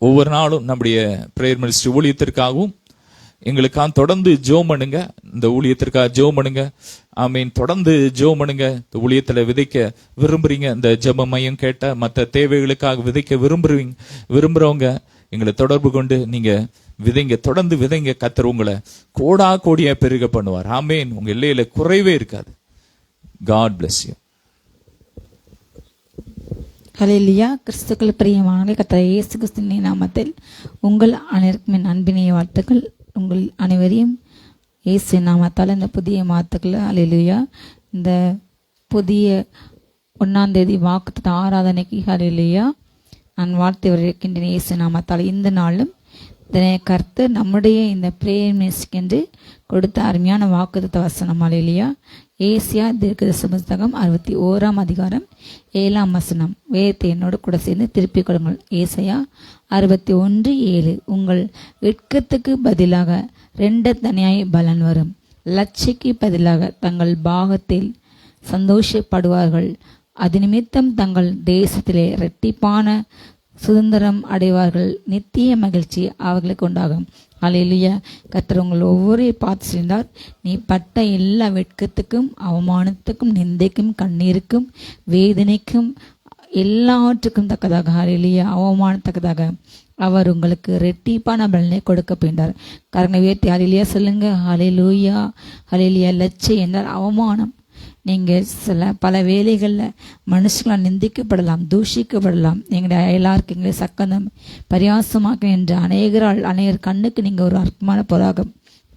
ஒவ்வொரு நாளும் நம்முடைய பிரேயர் மினிஸ்ட்ரி ஊழியத்திற்காகவும் எங்களுக்காக தொடர்ந்து ஜெபம் பண்ணுங்க. இந்த ஊழியத்திற்காக ஜெபம் பண்ணுங்க. ஆமீன். தொடர்ந்து ஜெபம் பண்ணுங்க. இந்த ஊழியத்துல விதைக்க விரும்புறீங்க, இந்த ஜெப மையம் கேட்ட மற்ற தேவைகளுக்காக விதைக்க விரும்புறவங்க எங்களை தொடர்பு கொண்டு நீங்க விதைங்க, தொடர்ந்து விதைங்க. கர்த்தர் உங்களை கோடா கோடியா பெருக பண்ணுவார். ஆமீன். உங்க எல்லையில குறைவே இருக்காது. God bless you. ஹல்லேலூயா. கிறிஸ்துக்கள் பிரியமானவர்களே, கர்த்தர் இயேசு கிறிஸ்துவின் நாமத்தில் உங்கள் அனைவருக்கும் என் அன்பினிய வாழ்த்துக்கள். உங்கள் அனைவரையும் இயேசு நாமத்தால் இந்த புதிய மாதத்துக்கள் ஹல்லேலூயா, இந்த புதிய 1ஆம் தேதி வாக்குத்தத்த ஆராதனைக்கு ஹல்லேலூயா நான் வாழ்த்து வரவேற்கின்றேன். இயேசு நாமத்தால் இந்த நாளும் கர்த்தர் நம்முடைய இந்த பிரேயர் மினிஸ்ட்ரிக்கென்று கொடுத்த அருமையான வாக்குத்தத்த வசனம் ஹல்லேலூயா. ஏசியா தீர்க்கதரிசி புத்தகம் 61ஆம் அதிகாரம் 7ஆம் வசனம். வேதத்தை என்னோடு கூட சேர்ந்து திருப்பிக் கொள்ளுங்கள். ஏசாயா 61:7. உங்கள் வெட்கத்துக்கு பதிலாக 2 தனியாய் பலன் வரும், லட்சைக்கு பதிலாக தங்கள் பாகத்தில் சந்தோஷப்படுவார்கள். அது நிமித்தம் தங்கள் தேசத்திலே இரட்டிப்பான சுதந்திரம் அடைவார்கள், நித்திய மகிழ்ச்சி அவர்களுக்கு உண்டாகும். ஹல்லேலூயா. கர்த்தர் உங்கள் ஒவ்வொரு பார்த்து சென்றார். நீ பட்ட எல்லா வெட்கத்துக்கும் அவமானத்துக்கும் நிந்தைக்கும் கண்ணீருக்கும் வேதனைக்கும் எல்லாவற்றுக்கும் தக்கதாக ஹல்லேலூயா அவமானத்தக்கதாக அவர் உங்களுக்கு ரெட்டிப்பான பலனை கொடுக்க போகின்றார். கரங்களை உயர்த்தி ஹல்லேலூயா சொல்லுங்க. ஹல்லேலூயா. ஹல்லேலூயா. லட்சை என்றால் அவமானம். நீங்கள் பல வேலைகளில் மனுஷங்களால் நிந்திக்கப்படலாம், தூஷிக்கப்படலாம், எங்களுடைய அயலாருக்கு எங்களை சக்கந்தம் பரியாசமாக என்று அநேகர் கண்ணுக்கு நீங்கள் ஒரு அற்பமான பொருளாக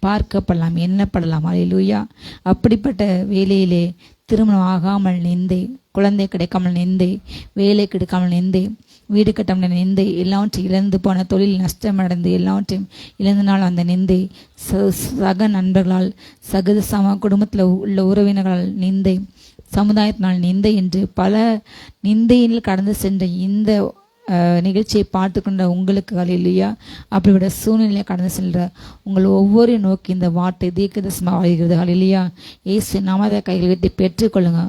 பார்க்கப்படலாம், எண்ணப்படலாம். ஹல்லேலூயா. அப்படிப்பட்ட வேலையிலே திருமணம் ஆகாமல் நிந்தை, குழந்தை கிடைக்காமல் நிந்தை, வேலை கிடைக்காமல் நிந்தை, வீடு கட்டாமல் நிந்தை, எல்லாவற்றையும் இழந்து போன தொழில் நஷ்டம் அடைந்து எல்லாவற்றையும் இழந்தனால் அந்த நிந்தை, சக நண்பர்களால், சகத குடும்பத்தில் உள்ள உறவினர்களால் நிந்தை, சமுதாயத்தினால் நிந்தை என்று பல நிந்தையில் கடந்து சென்ற இந்த நிகழ்ச்சியை பார்த்து கொண்ட உங்களுக்கு ஹல்லேலூயா, அப்படிப்பட்ட சூழ்நிலையை கடந்து செல்ற உங்கள் ஒவ்வொரு நோக்கி இந்த வார்த்தை தீர்க்கதரிசனமாக வாழ்கிறது. ஹல்லேலூயா. இயேசு நாமத்தை கையில் வைத்து பெற்றுக்கொள்ளுங்க.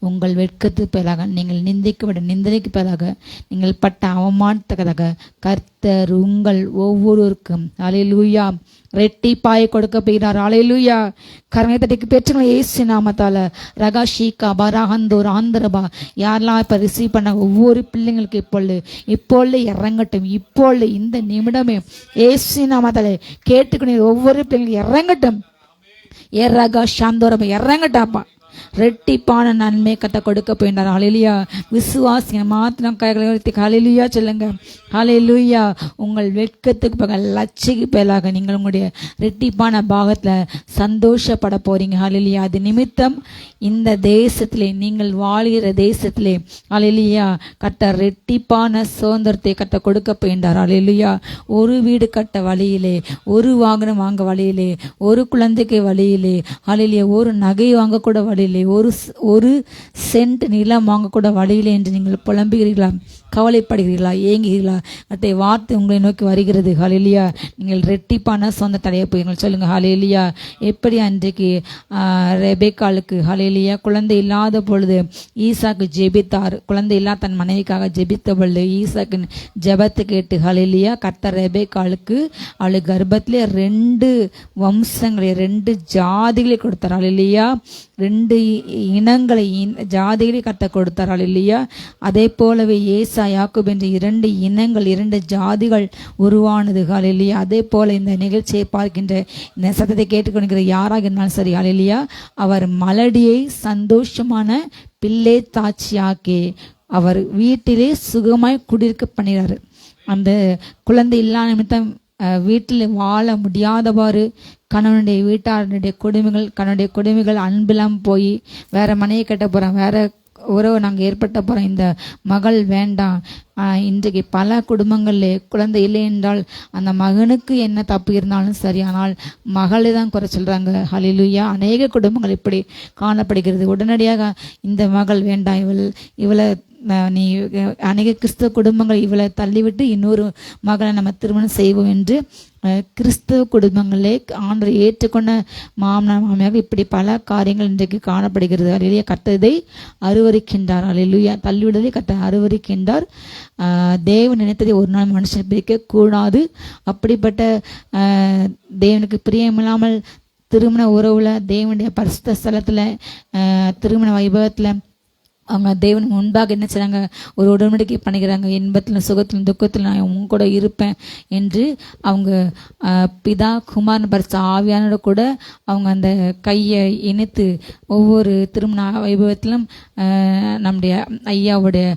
உங்கள் வெட்கத்துக்கு பதிலாக, நீங்கள் நிந்திக்கப்பட்ட நிந்தனைக்கு பதிலாக, நீங்கள் பட்ட அவமானத்தக்கதாக கர்த்தர் உங்கள் ஒவ்வொருவருக்கும் ஹல்லேலூயா ரெட்டிப்பாய் கொடுக்க போகிறார். ஹல்லேலூயா. கரங்களை தட்டிக்கு பெற்றுங்க. இயேசு நாமத்தால ரகாஷிகா பராகந்தோர் ஆந்திரபா யாரெல்லாம் இப்போ ரிசீவ் பண்ண ஒவ்வொரு பிள்ளைங்களுக்கு இப்பொழுது இறங்கட்டும். இப்பொழுது இந்த நிமிடமே இயேசு நாமத்தால கேட்டுக்கொண்டு ஒவ்வொரு பிள்ளைங்களும் இறங்கட்டும். ஏரகா சாந்தோரபா இறங்கட்டாப்பா. ரெட்டிப்பான நன்மை கத்த கொடுக்க போயிட்டார். ஹல்லேலூயா. விசுவாசிங்க மாத்திரம் கைகளை உயர்த்தி ஹல்லேலூயா சொல்லுங்க. ஹல்லேலூயா. உங்கள் வெட்கத்துக்கு பக லட்சைக்கு பேலாக நீங்கள் உங்களுடைய ரெட்டிப்பான பாகத்தில் சந்தோஷப்பட போறீங்க. ஹல்லேலூயா. அது நிமித்தம் இந்த தேசத்திலே, நீங்கள் வாழ்கிற தேசத்திலே ஹல்லேலூயா கத்த ரெட்டிப்பான சுதந்திரத்தை கத்த கொடுக்க போயிட்டார். ஹல்லேலூயா. ஒரு வீடு கட்ட வழியிலே, ஒரு வாகனம் வாங்க வழியிலே, ஒரு குழந்தைக்கு வழியிலே ஹல்லேலூயா, ஒரு நகை வாங்கக்கூட வழியிலே, ஒரு சென்ட் நிலம் வாங்கக்கூட வழியிலே என்று நீங்கள் புலம்புகிறீர்களா, கவலைப்படுகிறீர்களா, ஏங்குகிறீர்களா? அத்தை வார்த்தை உங்களை நோக்கி வருகிறது. ஹல்லேலூயா. நீங்கள் ரெட்டிப்பான சொந்த தடைய போய் சொல்லுங்க. ஹல்லேலூயா. எப்படி அன்றைக்கு ரெபேக்காளுக்கு ஹல்லேலூயா குழந்தை இல்லாத பொழுது ஈசாக்கு ஜெபித்தார். குழந்தை இல்லா தன் மனைவிக்காக ஜெபித்த பொழுது ஈசாக்கு ஜெபத்தை கேட்டு ஹல்லேலூயா கர்த்தர் ரெபேக்காளுக்கு அவளுக்கு கர்ப்பத்திலே 2 வம்சங்களை 2 ஜாதிகளை கொடுத்தார். ஹல்லேலூயா. 2 இனங்களை ஜாதிகளை கத்த கொடுத்தார். ஹல்லேலூயா. அதே போலவே ஏசா யாக்கோபு என்ற 2 இனங்கள் 2 ஜாதிகள் உருவானது. ஹல்லேலூயா. அதே போல இந்த நிகழ்ச்சியை பார்க்கின்ற இந்த சத்தத்தை கேட்டுக்கொண்டிருக்கிற யாராக இருந்தாலும் சரி ஹல்லேலூயா, அவர் மலடியை சந்தோஷமான பிள்ளை தாட்சியாக்கி அவர் வீட்டிலே சுகமாய் குடியிருக்க பண்ணிறாரு. அந்த குழந்தை இல்லாத நிமித்தம் வீட்டில் வாழ முடியாதவாறு கணவனுடைய வீட்டாருடைய கொடுமைகள் அன்பெல்லாம் போய் வேற மனையை கட்ட போகிறோம், வேற உறவு நாங்கள் ஏற்பட்ட போகிறோம், இந்த மகள் வேண்டாம். இன்றைக்கு பல குடும்பங்களில் குழந்தை இல்லை என்றால் அந்த மகனுக்கு என்ன தப்பு இருந்தாலும் சரி, ஆனால் மகளை தான் குறை சொல்கிறாங்க. ஹல்லேலூயா. அநேக குடும்பங்கள் இப்படி காணப்படுகிறது. உடனடியாக இந்த மகள் வேண்டாம், இவளை நீ அநேக கிறிஸ்தவ குடும்பங்கள் இவளை தள்ளிவிட்டு இன்னொரு மகளை நம்ம திருமணம் செய்வோம் என்று கிறிஸ்தவ குடும்பங்களே ஆண்டரை ஏற்றுக்கொண்ட மாமனார் மாமியாக இப்படி பல காரியங்கள் இன்றைக்கு காணப்படுகிறது. ஹல்லேலூயா. கர்த்தர் இதை அருவருக்கின்றார். ஹல்லேலூயா. தள்ளிவிடுவதை கர்த்தர் அருவருக்கின்றார். தேவன் நினைத்ததை ஒரு நாள் மனுஷன் பிரிக்க கூடாது. அப்படிப்பட்ட தேவனுக்கு பிரியமில்லாமல் திருமண உறவுல, தேவனுடைய பரிசுத்த ஸ்தலத்துல, திருமண வைபவத்துல அவங்க தேவன் முன்பாக என்ன செய்றாங்க, ஒரு உடன்படிக்கை பண்ணிக்கிறாங்க. இன்பத்திலும் சுகத்திலும் துக்கத்திலும் நான் உங்க கூட இருப்பேன் என்று அவங்க பிதா குமாரன் பரிசுத்த ஆவியானோட கூட அவங்க அந்த கையை இணைத்து ஒவ்வொரு திருமண வைபவத்திலும் நம்முடைய ஐயாவுடைய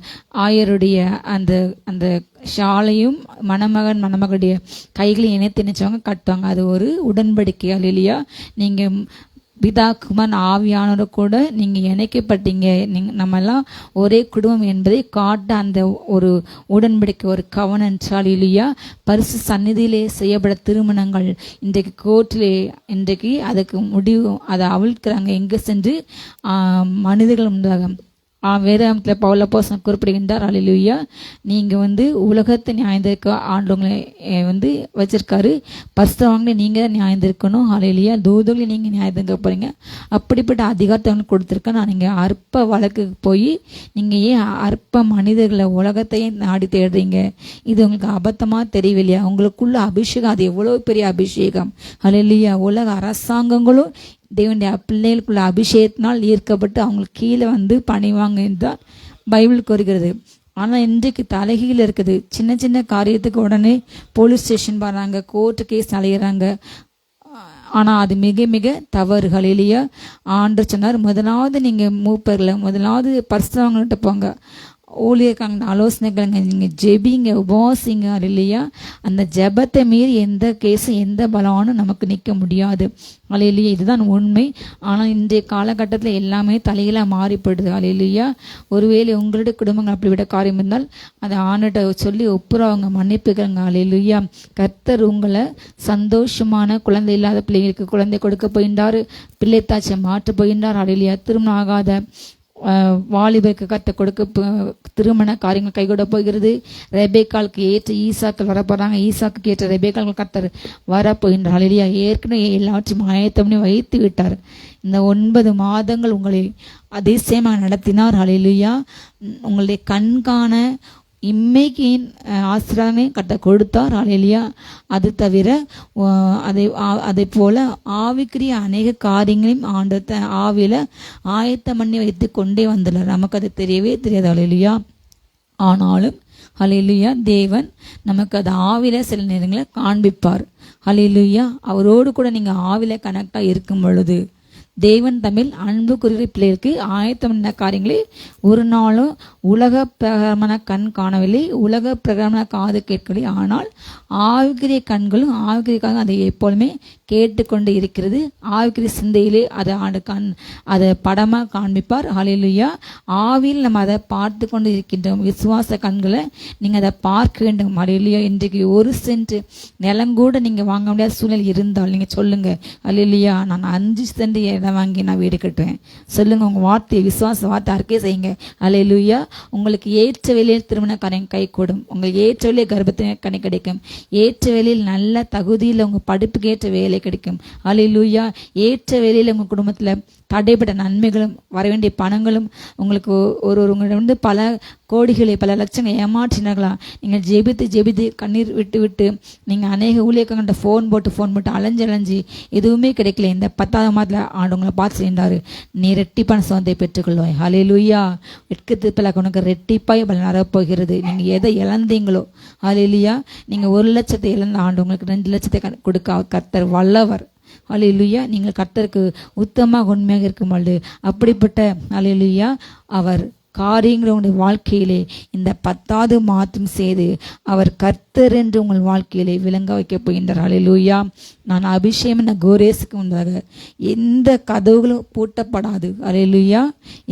ஆயருடைய அந்த அந்த ஷாலையும் மணமகன் மணமகளுடைய கைகளையும் இணைத்து நினைச்சவங்க கட்டுவாங்க. அது ஒரு உடன்படிக்கை. அல்லேலூயா. நீங்க பிதா குமாரன் ஆவியானோட கூட நீங்க இணைக்கப்பட்டீங்க, நம்ம எல்லாம் ஒரே குடும்பம் என்பதை காட்ட அந்த ஒரு உடன்படிக்கை, ஒரு கவனன்ட். அல்லேலூயா. பரிசு சந்நிதியிலே செய்யப்பட திருமணங்கள் இன்றைக்கு கோர்ட்டிலே இன்றைக்கு அதுக்கு முடிவு அதை அவிழ்க்கிறாங்க. எங்க சென்று மனிதர்கள் முன்பாக. வேதாகமத்தில் பவுலப்போஸ்தலன் குறிப்பிடுகின்றார். அல்லேலூயா. நீங்க உலகத்தை நியாயந்திருக்க ஆண்டவங்களை வச்சிருக்காரு. பரிசுத்தவான்களை நீங்க தான் நியாயந்திருக்கணும். அல்லேலூயா. தூதர்களை நீங்க நியாயந்திருக்க போறீங்க. அப்படிப்பட்ட அதிகாரத்தை அவங்களுக்கு கொடுத்துருக்கேன். நான் நீங்க அற்ப வழக்குக்கு போய் நீங்க ஏன் அற்ப மனிதர்களை உலகத்தையே நாடி தேடுறீங்க? இது உங்களுக்கு அபத்தமா தெரியவில்லையா? உங்களுக்குள்ள அபிஷேகம் அது எவ்வளவு பெரிய அபிஷேகம். அல்லேலூயா. உலக அரசாங்கங்களும் தேவனுடைய பிள்ளைகளுக்குள்ள அபிஷேகத்தினால் ஈர்க்கப்பட்டு அவங்களுக்கு கீழே பணிவாங்க என்றால் பைபிள் கூறுகிறது. ஆனால் இன்றைக்கு தலைகீழ இருக்குது. சின்ன சின்ன காரியத்துக்கு உடனே போலீஸ் ஸ்டேஷன் போறாங்க, கோர்ட்டு கேஸ் அலையிறாங்க. ஆனால் அது மிக மிக தவறு. அல்லேலூயா. ஆண்டவர் சொன்னார், முதலாவது நீங்கள் மூப்பர்களை முதலாவது பரிசுத்தவான்கள்ட்ட போங்க, ஊழியர்காங்க ஆலோசனைகளுங்க, நீங்கள் ஜெபிங்க, உபவாசிங்க. அல்லேலூயா. அந்த ஜெபத்தை மீறி எந்த கேஸும் எந்த பலவானும் நமக்கு நிற்க முடியாது. அல்லேலூயா. இதுதான் உண்மை. ஆனால் இன்றைய காலகட்டத்தில் எல்லாமே தலைகளாக மாறிப்படுது. அல்லேலூயா. ஒருவேளை உங்களுடைய குடும்பங்கள் அப்படிவிட காரியம் இருந்தால் அதை ஆண்டுகிட்ட சொல்லி ஒப்புரவங்க மன்னிப்புக்கிறங்க. அல்லேலூயா. கர்த்தர் உங்களை சந்தோஷமான குழந்தை இல்லாத பிள்ளைகளுக்கு குழந்தை கொடுக்க போகின்றார். பிள்ளைத்தாச்சை மாற்ற போகின்றார். அல்லேலூயா. திருமணம் ஆகாத வாலிபருக்கு கர்த்தர் கொடுக்க திருமண காரியங்கள் கைகூட போகிறது. ரெபேக்காளுக்கு ஏற்ற ஈசாக்கள் வரப்போறாங்க. ஈசாக்கு ஏற்ற ரெபேக்காள் கர்த்தர் வரப்போகின்றார். அல்லேலூயா. ஏற்கனவே எல்லாவற்றையும் ஆயத்தம் வைத்து விட்டார். இந்த 9 மாதங்கள் உங்களை அதிசயமாக நடத்தினார். அல்லேலூயா. உங்களுடைய கண்காண இம்மைக்கு ஆசீர்வாதமே கர்த்தர் கொடுத்தார். அல்லேலூயா. அது தவிர அதை போல ஆவிக்குரிய அநேக காரியங்களையும் ஆண்டவர் ஆவியில ஆயத்தம் பண்ணி வைத்து கொண்டே வந்துள்ளார். நமக்கு அது தெரியவே தெரியாது. அல்லேலூயா. ஆனாலும் அல்லேலூயா தேவன் நமக்கு அது ஆவில சில நேரங்களை காண்பிப்பார். அல்லேலூயா. அவரோடு கூட நீங்க ஆவில கனெக்டா இருக்கும் பொழுது தேவன் தமிழ் அன்புக்குரிய பிள்ளைகளுக்கு ஆயத்தம் பண்ண காரியங்களை ஒரு நாளும் உலக பிரகாரமான கண் காணவில்லை, உலக பிரகாரமான காது கேட்கவில்லை. ஆனால் ஆவிக்குரிய கண்களும் ஆவிக்குரிய அதை எப்பொழுதுமே கேட்டுக்கொண்டு இருக்கிறது. ஆவிக்குரிய சிந்தையிலே அதை படமாக காண்பிப்பார். அல்லேலூயா. ஆவியில் நம்ம அதை பார்த்து கொண்டு இருக்கின்றோம். விசுவாச கண்களை நீங்கள் அதை பார்க்க வேண்டும். அல்லேலூயா. இன்றைக்கு 1 சென்ட் நிலம் கூட நீங்கள் வாங்க முடியாத சூழ்நிலை இருந்தால் நீங்கள் சொல்லுங்க, அல்லேலூயா, நான் 5 சென்ட் இடம் வாங்கி நான் வீடு கட்டுவேன். சொல்லுங்க, உங்கள் வார்த்தையை விசுவாச வார்த்தை அறிக்கை செய்யுங்க. அல்லேலூயா. உங்களுக்கு ஏற்ற வேலையில் திருமண காரியம் கை கூடும். உங்களுக்கு ஏற்ற வேலையில் கர்ப்பத்தின் கனி கிடைக்கும். ஏற்ற வேலையில் நல்ல தகுதியில் உங்கள் படிப்புக்கு ஏற்ற வேலை கிடைக்கும். அல்லேலூயா. ஏற்ற வேலையில் உங்கள் குடும்பத்தில் தடைப்பட்ட நன்மைகளும் வர வேண்டிய பணங்களும் உங்களுக்கு உங்களிடம் பல கோடிகளை பல லட்சங்கள் ஏமாற்றினார்களா, நீங்கள் ஜெபித்து கண்ணீர் விட்டு நீங்கள் அநேக ஊழியர்கிட்ட ஃபோன் போட்டு அலைஞ்சு எதுவுமே கிடைக்கல. இந்த 10ஆவது மாதத்தில் ஆண்டவங்களை பார்த்து செய்தாரு, நீ ரெட்டிப்பான சுதந்திரை பெற்றுக்கொள்வாய். அல்லேலூயா. வெட்கத்து பிள்ளைக்கு உனக்கு ரெட்டிப்பாய் பலன் வரப்போகிறது. நீங்கள் எதை இழந்தீங்களோ, அல்லேலூயா, நீங்கள் 1 லட்சத்தை இழந்த ஆண்டு உங்களுக்கு 2 லட்சத்தை கொடுக்க கர்த்தர் வல்லவர். அல்லேலூயா. நீங்கள் கர்த்தருக்கு உத்தமமாக உண்மையாக இருக்கும் பொழுது அப்படிப்பட்ட அல்லேலூயா அவர் காரியங்களை உங்களுடைய வாழ்க்கையிலே இந்த 10ஆவது மாதம் செய்து அவர் கர்த்தர் என்று உங்கள் வாழ்க்கையிலே விளங்க வைக்க போகின்றார். அல்லேலூயா. நான் அபிஷேகம் என்ற கோரேசுக்கு முன்பாக எந்த கதவுகளும் பூட்டப்படாது. அல்லேலூயா.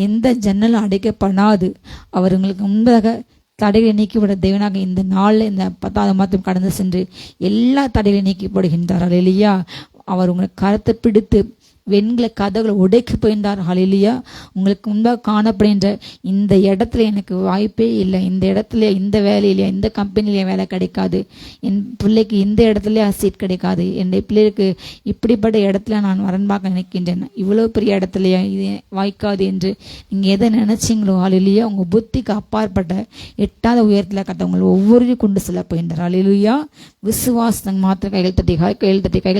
எந்த ஜன்னலும் அடைக்கப்படாது. அவர் உங்களுக்கு முன்பாக தடைகளை நீக்கிவிட தேவனாக இந்த நாளில் இந்த 10ஆவது மாதம் கடந்து சென்று எல்லா தடைகளையும் நீக்கப்படுகின்றார். அல்லேலூயா. அவர் உங்களை கரத்தை பிடித்து வெண்கல கதவுகளை உடைக்க போகின்றார். ஹல்லேலூயா. உங்களுக்கு முன்பாக காணப்படுகின்ற இந்த இடத்துல எனக்கு வாய்ப்பே இல்லை, இந்த இடத்துல இந்த வேலையிலையா, இந்த கம்பெனிலேயே வேலை கிடைக்காது, என் பிள்ளைக்கு இந்த இடத்துல சீட் கிடைக்காது, என்னுடைய பிள்ளைக்கு இப்படிப்பட்ட இடத்துல நான் வரன்பாக நினைக்கின்றேன், இவ்வளோ பெரிய இடத்துலையா இது வாய்க்காது என்று நீங்கள் எதை நினைச்சிங்களோ ஹல்லேலூயா, உங்கள் புத்திக்கு அப்பாற்பட்ட எட்டாத உயரத்தில் கத்தவங்களை ஒவ்வொருவரையும் கொண்டு செல்ல போகின்றார். ஹல்லேலூயா. விசுவாசம் மாத்திரம் கைகள்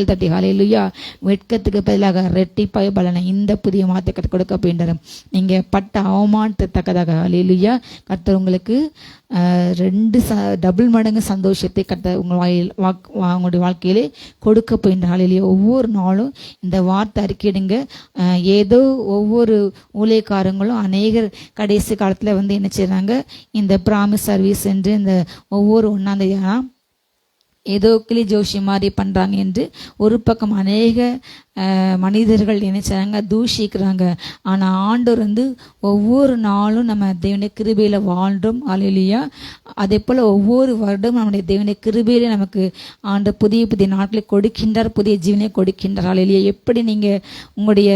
தட்டி ஹல்லேலூயா. வெட்கத்துக்கு பதிலாக ரெட்டிப்பாய் பலனை இந்த புதிய மாற்றத்தை கொடுக்க போகின்றார். நீங்கள் பட்ட அவமானத்தக்கதாக ஹல்லேலூயா கர்த்தர் உங்களுக்கு டபுள் மடங்கு சந்தோஷத்தை கர்த்தர் உங்களுடைய வாழ்க்கையிலே கொடுக்க போகின்றார். ஹல்லேலூயா. ஒவ்வொரு நாளும் இந்த வார்த்தை அறிக்கையிடுங்க. ஏதோ ஒவ்வொரு ஊழியக்காரங்களும் அநேகர் கடைசி காலத்தில் என்ன செய்கிறாங்க, இந்த பிராமிஸ் சர்வீஸ் என்று இந்த ஒவ்வொரு 1ஆம் தேதி ஏதோ கிளி ஜோஷி மாதிரி பண்ணுறாங்க என்று ஒரு பக்கம் அநேக மனிதர்கள் நினைச்சாங்க, தூஷிக்கிறாங்க. ஆனால் ஆண்டவர் ஒவ்வொரு நாளும் நம்ம தேவனுடைய கிருபையில் வாழ்றோம். ஹல்லேலூயா. அதே போல் ஒவ்வொரு வருடமும் நம்முடைய தேவனுடைய கிருபையிலே நமக்கு ஆண்டு புதிய புதிய நாட்களை கொடுக்கின்றார், புதிய ஜீவனை கொடுக்கின்றார். ஹல்லேலூயா. எப்படி நீங்கள் உங்களுடைய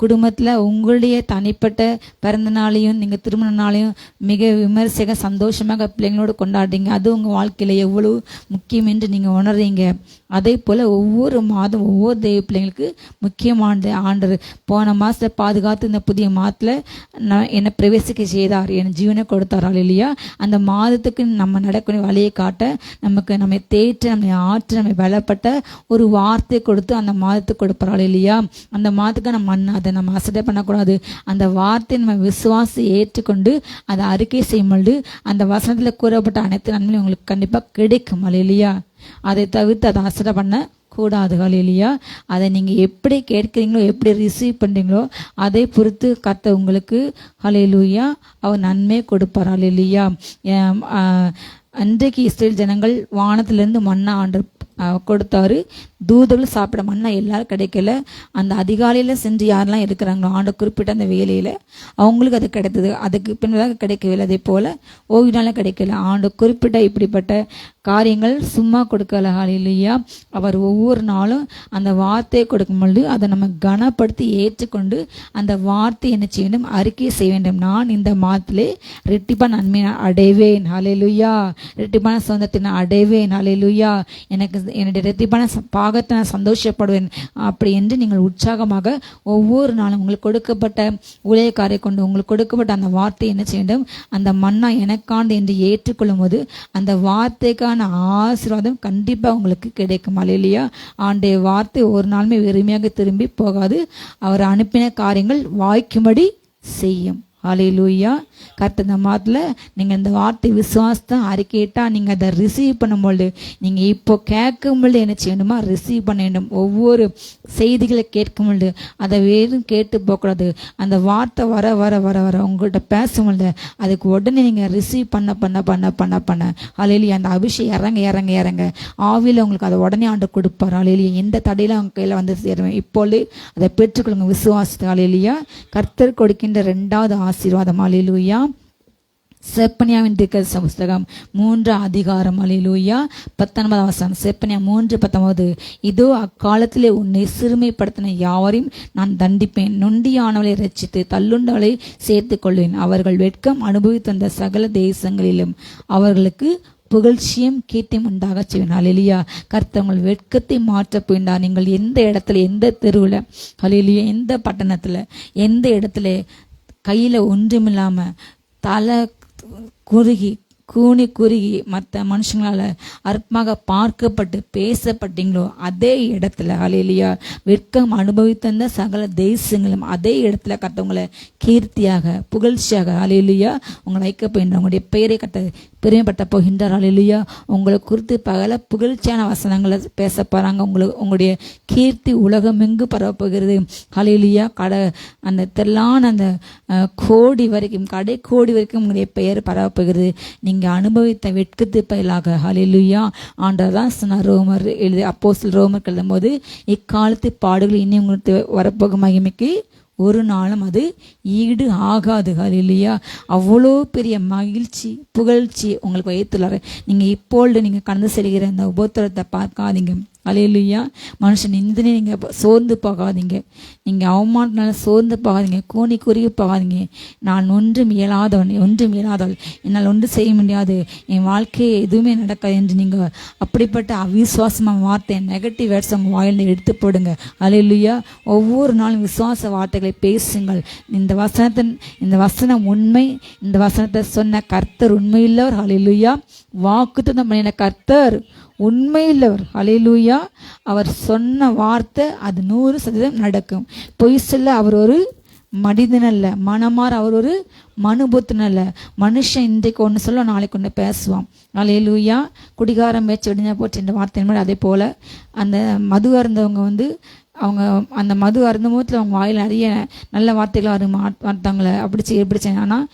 குடும்பத்தில் உங்களுடைய தனிப்பட்ட பிறந்த நாளையும் நீங்கள் திருமண நாளையும் மிக விமர்சையாக சந்தோஷமாக பிள்ளைங்களோடு கொண்டாடுறீங்க, அது உங்கள் வாழ்க்கையில் எவ்வளவு முக்கியம் என்று நீங்கள் உணர்றீங்க. அதே போல் ஒவ்வொரு மாதம் ஒவ்வொரு தெய்வ பிள்ளைங்களுக்கு முக்கியமானது. ஆண்டவர் போன மாதத்தில் பாதுகாத்து இந்த புதிய மாதத்தில் என்னை பிரவேசிக்க செய்தார், என் ஜீவனை கொடுத்தார். ஹல்லேலூயா. அந்த மாதத்துக்கு நம்ம நடக்கக்கூடிய வழியை காட்ட, நம்மை தேற்ற, நம்மை ஆற்ற, நம்மை பலப்பட்ட ஒரு வார்த்தை கொடுத்து அந்த மாதத்துக்கு கொடுப்பார். ஹல்லேலூயா. அந்த மாதத்துக்கு அதை நம்ம அசட்டை பண்ணக்கூடாது. அந்த வார்த்தை நம்ம விசுவாசி ஏற்றுக்கொண்டு அதை அறிக்கை செய்யும்பொழுது அந்த வசனத்தில் கூறப்பட்ட அனைத்து நன்மையும் உங்களுக்கு கண்டிப்பாக கிடைக்கும். ஹல்லேலூயா. அதை தவிர்த்து அதை அசட்டை பண்ண கூடாது. ஹல்லேலூயா. அதை நீங்கள் எப்படி கேட்குறீங்களோ, எப்படி ரிசீவ் பண்ணுறீங்களோ அதை பொறுத்து கர்த்தர் உங்களுக்கு ஹல்லேலூயா அவர் நன்மை கொடுப்பார். ஹல்லேலூயா. அன்றைக்கு இஸ்ரேல் ஜனங்கள் வானத்திலிருந்து மன்னா ஆண்டு கொடுத்தாரு. தூதர்கள் சாப்பிட மன்னா எல்லாரும் கிடைக்கல. அந்த அதிகாலையில் சென்று யாரெல்லாம் இருக்கிறாங்களோ ஆண்டு குறிப்பிட்ட அந்த வேலையில் அவங்களுக்கு அது கிடைத்தது, அதுக்கு பின்னதாக கிடைக்கவில்லை. அதே போல் ஓய்வுனால கிடைக்கல. ஆண்டு குறிப்பிட்ட இப்படிப்பட்ட காரியங்கள் சும்மா கொடுக்கல. ஹல்லேலூயா. அவர் ஒவ்வொரு நாளும் அந்த வார்த்தையை கொடுக்கும் பொழுது அதை நம்ம கனப்படுத்தி ஏற்றுக்கொண்டு அந்த வார்த்தை என்ன செய்ய வேண்டும், அறிக்கை செய்ய வேண்டும். நான் இந்த மாதத்திலே ரெட்டிப்பான நன்மை அடைவேன். ஹல்லேலூயா. ரெட்டிப்பான சொந்தத்தை நான் அடைவேன். ஹல்லேலூயா. எனக்கு என்னுடைய ரெட்டிப்பான பாகத்தை நான் சந்தோஷப்படுவேன். அப்படி என்று நீங்கள் உற்சாகமாக ஒவ்வொரு நாளும் உங்களுக்கு கொடுக்கப்பட்ட ஊழியக்காரை கொண்டு உங்களுக்கு கொடுக்கப்பட்ட அந்த வார்த்தை என்ன செய்ய வேண்டும், அந்த மன்னா எனக்காண்டு என்று ஏற்றுக்கொள்ளும் போது அந்த வார்த்தைக்கான ஆசீர்வாதம் கண்டிப்பாக உங்களுக்கு கிடைக்கும். ஹல்லேலூயா. ஆண்டே வார்த்தை ஒரு நாளுமே வெறுமையாக திரும்பி போகாது. அவர் அனுப்பின காரியங்கள் வாய்க்கும்படி செய்யும். ஹல்லேலூயா. கர்த்தர் இந்த மாதத்தில் நீங்கள் இந்த வார்த்தை விசுவாசத்தை அறிக்கையிட்டா நீங்கள் அதை ரிசீவ் பண்ணும்பொழுது நீங்கள் இப்போ கேட்கும்பொழுது என்ன செய்யணுமா, ரிசீவ் பண்ண வேண்டும். ஒவ்வொரு செய்திகளை கேட்கும்பொழுது அதை வேறும் கேட்டு போகக்கூடாது. அந்த வார்த்தை வர வர வர வர உங்கள்கிட்ட பேசும்பொழுது அதுக்கு உடனே நீங்கள் ரிசீவ் பண்ண பண்ண பண்ண பண்ண பண்ண ஹல்லேலூயா. அந்த அபிஷேகம் இறங்க இறங்க இறங்க ஆவியில் உங்களுக்கு அதை உடனே ஆண்டு கொடுப்பார். ஹல்லேலூயா. எந்த தடையில அவங்க கையில் வந்து சேருவேன். இப்பொழுது அதை பெற்றுக்கொள்ளுங்க விசுவாசத்தை. ஹல்லேலூயா. கர்த்தர் கொடுக்கின்ற 2வது ஆசீர்வாதம். ஹல்லேலூயா. செப்பனியாவின் தீர்க்கதரிசன புஸ்தகம் 3ஆம் அதிகாரம். ஹல்லேலூயா. 19ஆம் வசனம். செப்பனியா 3:19. இதோ அக்காலத்திலே உன்னை சிறுமைப்படுத்தின யாவரையும் நான் தண்டிப்பேன், நொண்டியானவளை ரட்சித்து தள்ளுண்டவளை சேர்த்து கொள்வேன். அவர்கள் வெட்கம் அனுபவித்து வந்த சகல தேசங்களிலும் அவர்களுக்கு புகழ்ச்சியும் கீர்த்தியும் உண்டாக செய்வேன். ஹல்லேலூயா. கர்த்தர் உங்கள் வெட்கத்தை மாற்ற போயிட்டார். நீங்கள் எந்த இடத்துல, எந்த தெருவில், ஹல்லேலூயா, எந்த பட்டணத்தில், எந்த இடத்துல கையில் ஒன்றுமில்லாமல் தலை குறுகி மற்ற மனுஷங்களால் அற்பமாக பார்க்கப்பட்டு பேசப்பட்டீங்களோ அதே இடத்துல ஹல்லேலூயா வெட்கம் அனுபவித்தந்த சகல தேசங்களும் அதே இடத்துல கர்த்தவங்களை கீர்த்தியாக புகழ்ச்சியாக ஹல்லேலூயா உங்களை வைக்க போகின்ற உங்களுடைய பெயரை பெருமைப்பட்ட போகின்றார். ஹல்லேலூயா. உங்களை குறித்து பகல புகழ்ச்சியான வசனங்களை பேச போகிறாங்க. உங்களுடைய கீர்த்தி உலகமெங்கு பரவப்போகிறது. ஹல்லேலூயா. அந்த தெல்லான அந்த கோடி வரைக்கும் கடைக்கோடி வரைக்கும் உங்களுடைய பெயர் பரவப்போகிறது. நீங்கள் அனுபவித்த வெட்கத்து பயிலாக ஹல்லேலூயா. ஆண்டவர் தான் சொன்னார். ரோமர் எழுதி அப்போஸ்தலர் ரோமர் எழுதும் போது இக்காலத்து பாடுகள் இனி உங்களுக்கு வரப்போகும் மகிமைக்கு ஒரு நாளும் அது ஈடு ஆகாது. ஹல்லேலூயா. அவ்வளோ பெரிய மகிழ்ச்சி புகழ்ச்சி உங்களுக்கு வைத்துள்ளார். நீங்கள் இப்பொழுது நீங்கள் கடந்து செல்கிற அந்த உபத்திரத்தை பார்க்காதீங்க. அல்லேலூயா. மனுஷன் நிந்தனை நீங்கள் சோர்ந்து போகாதீங்க, நீங்கள் அவமானத்தினால சோர்ந்து போகாதீங்க, கூனி குறுகி போகாதீங்க. நான் ஒன்றும் இயலாதவள், என்னால் ஒன்றும் செய்ய முடியாது, என் வாழ்க்கையை எதுவுமே நடக்காது என்று நீங்கள் அப்படிப்பட்ட அவிசுவாசமான வார்த்தை, நெகட்டிவ் வேர்ட்ஸ் உங்கள் வாயில் எடுத்து போடுங்க. அல்லேலூயா. ஒவ்வொரு நாளும் விசுவாச வார்த்தைகளை பேசுங்கள். இந்த வசனம் உண்மை, இந்த வசனத்தை சொன்ன கர்த்தர் உண்மையுள்ளவர். அல்லேலூயா. வாக்குத்தத்தம் பண்ணின கர்த்தர் உண்மையுள்ளவர். அல்லேலூயா. அவர் சொன்ன வார்த்தை அது 100% நடக்கும். பொய் சொல்ல அவர் ஒரு மனிதன் அல்ல, மனமாற அவர் ஒரு மனுபுத்தன் அல்ல. மனுஷன் இன்றைக்கு ஒன்று சொல்ல நாளைக்கு ஒன்று பேசுவான். அல்லேலூயா. குடிகாரம் பேச்சு விடிஞ்சா போச்சு என்ற வார்த்தை மாதிரி. அதே போல் அந்த மது அருந்தவங்க அவங்க அந்த மது அருந்தும் போதில் அவங்க வாயில் நிறைய நல்ல வார்த்தைகள் வரும் வார்த்தாங்களே பிடிச்சேன். ஆனால்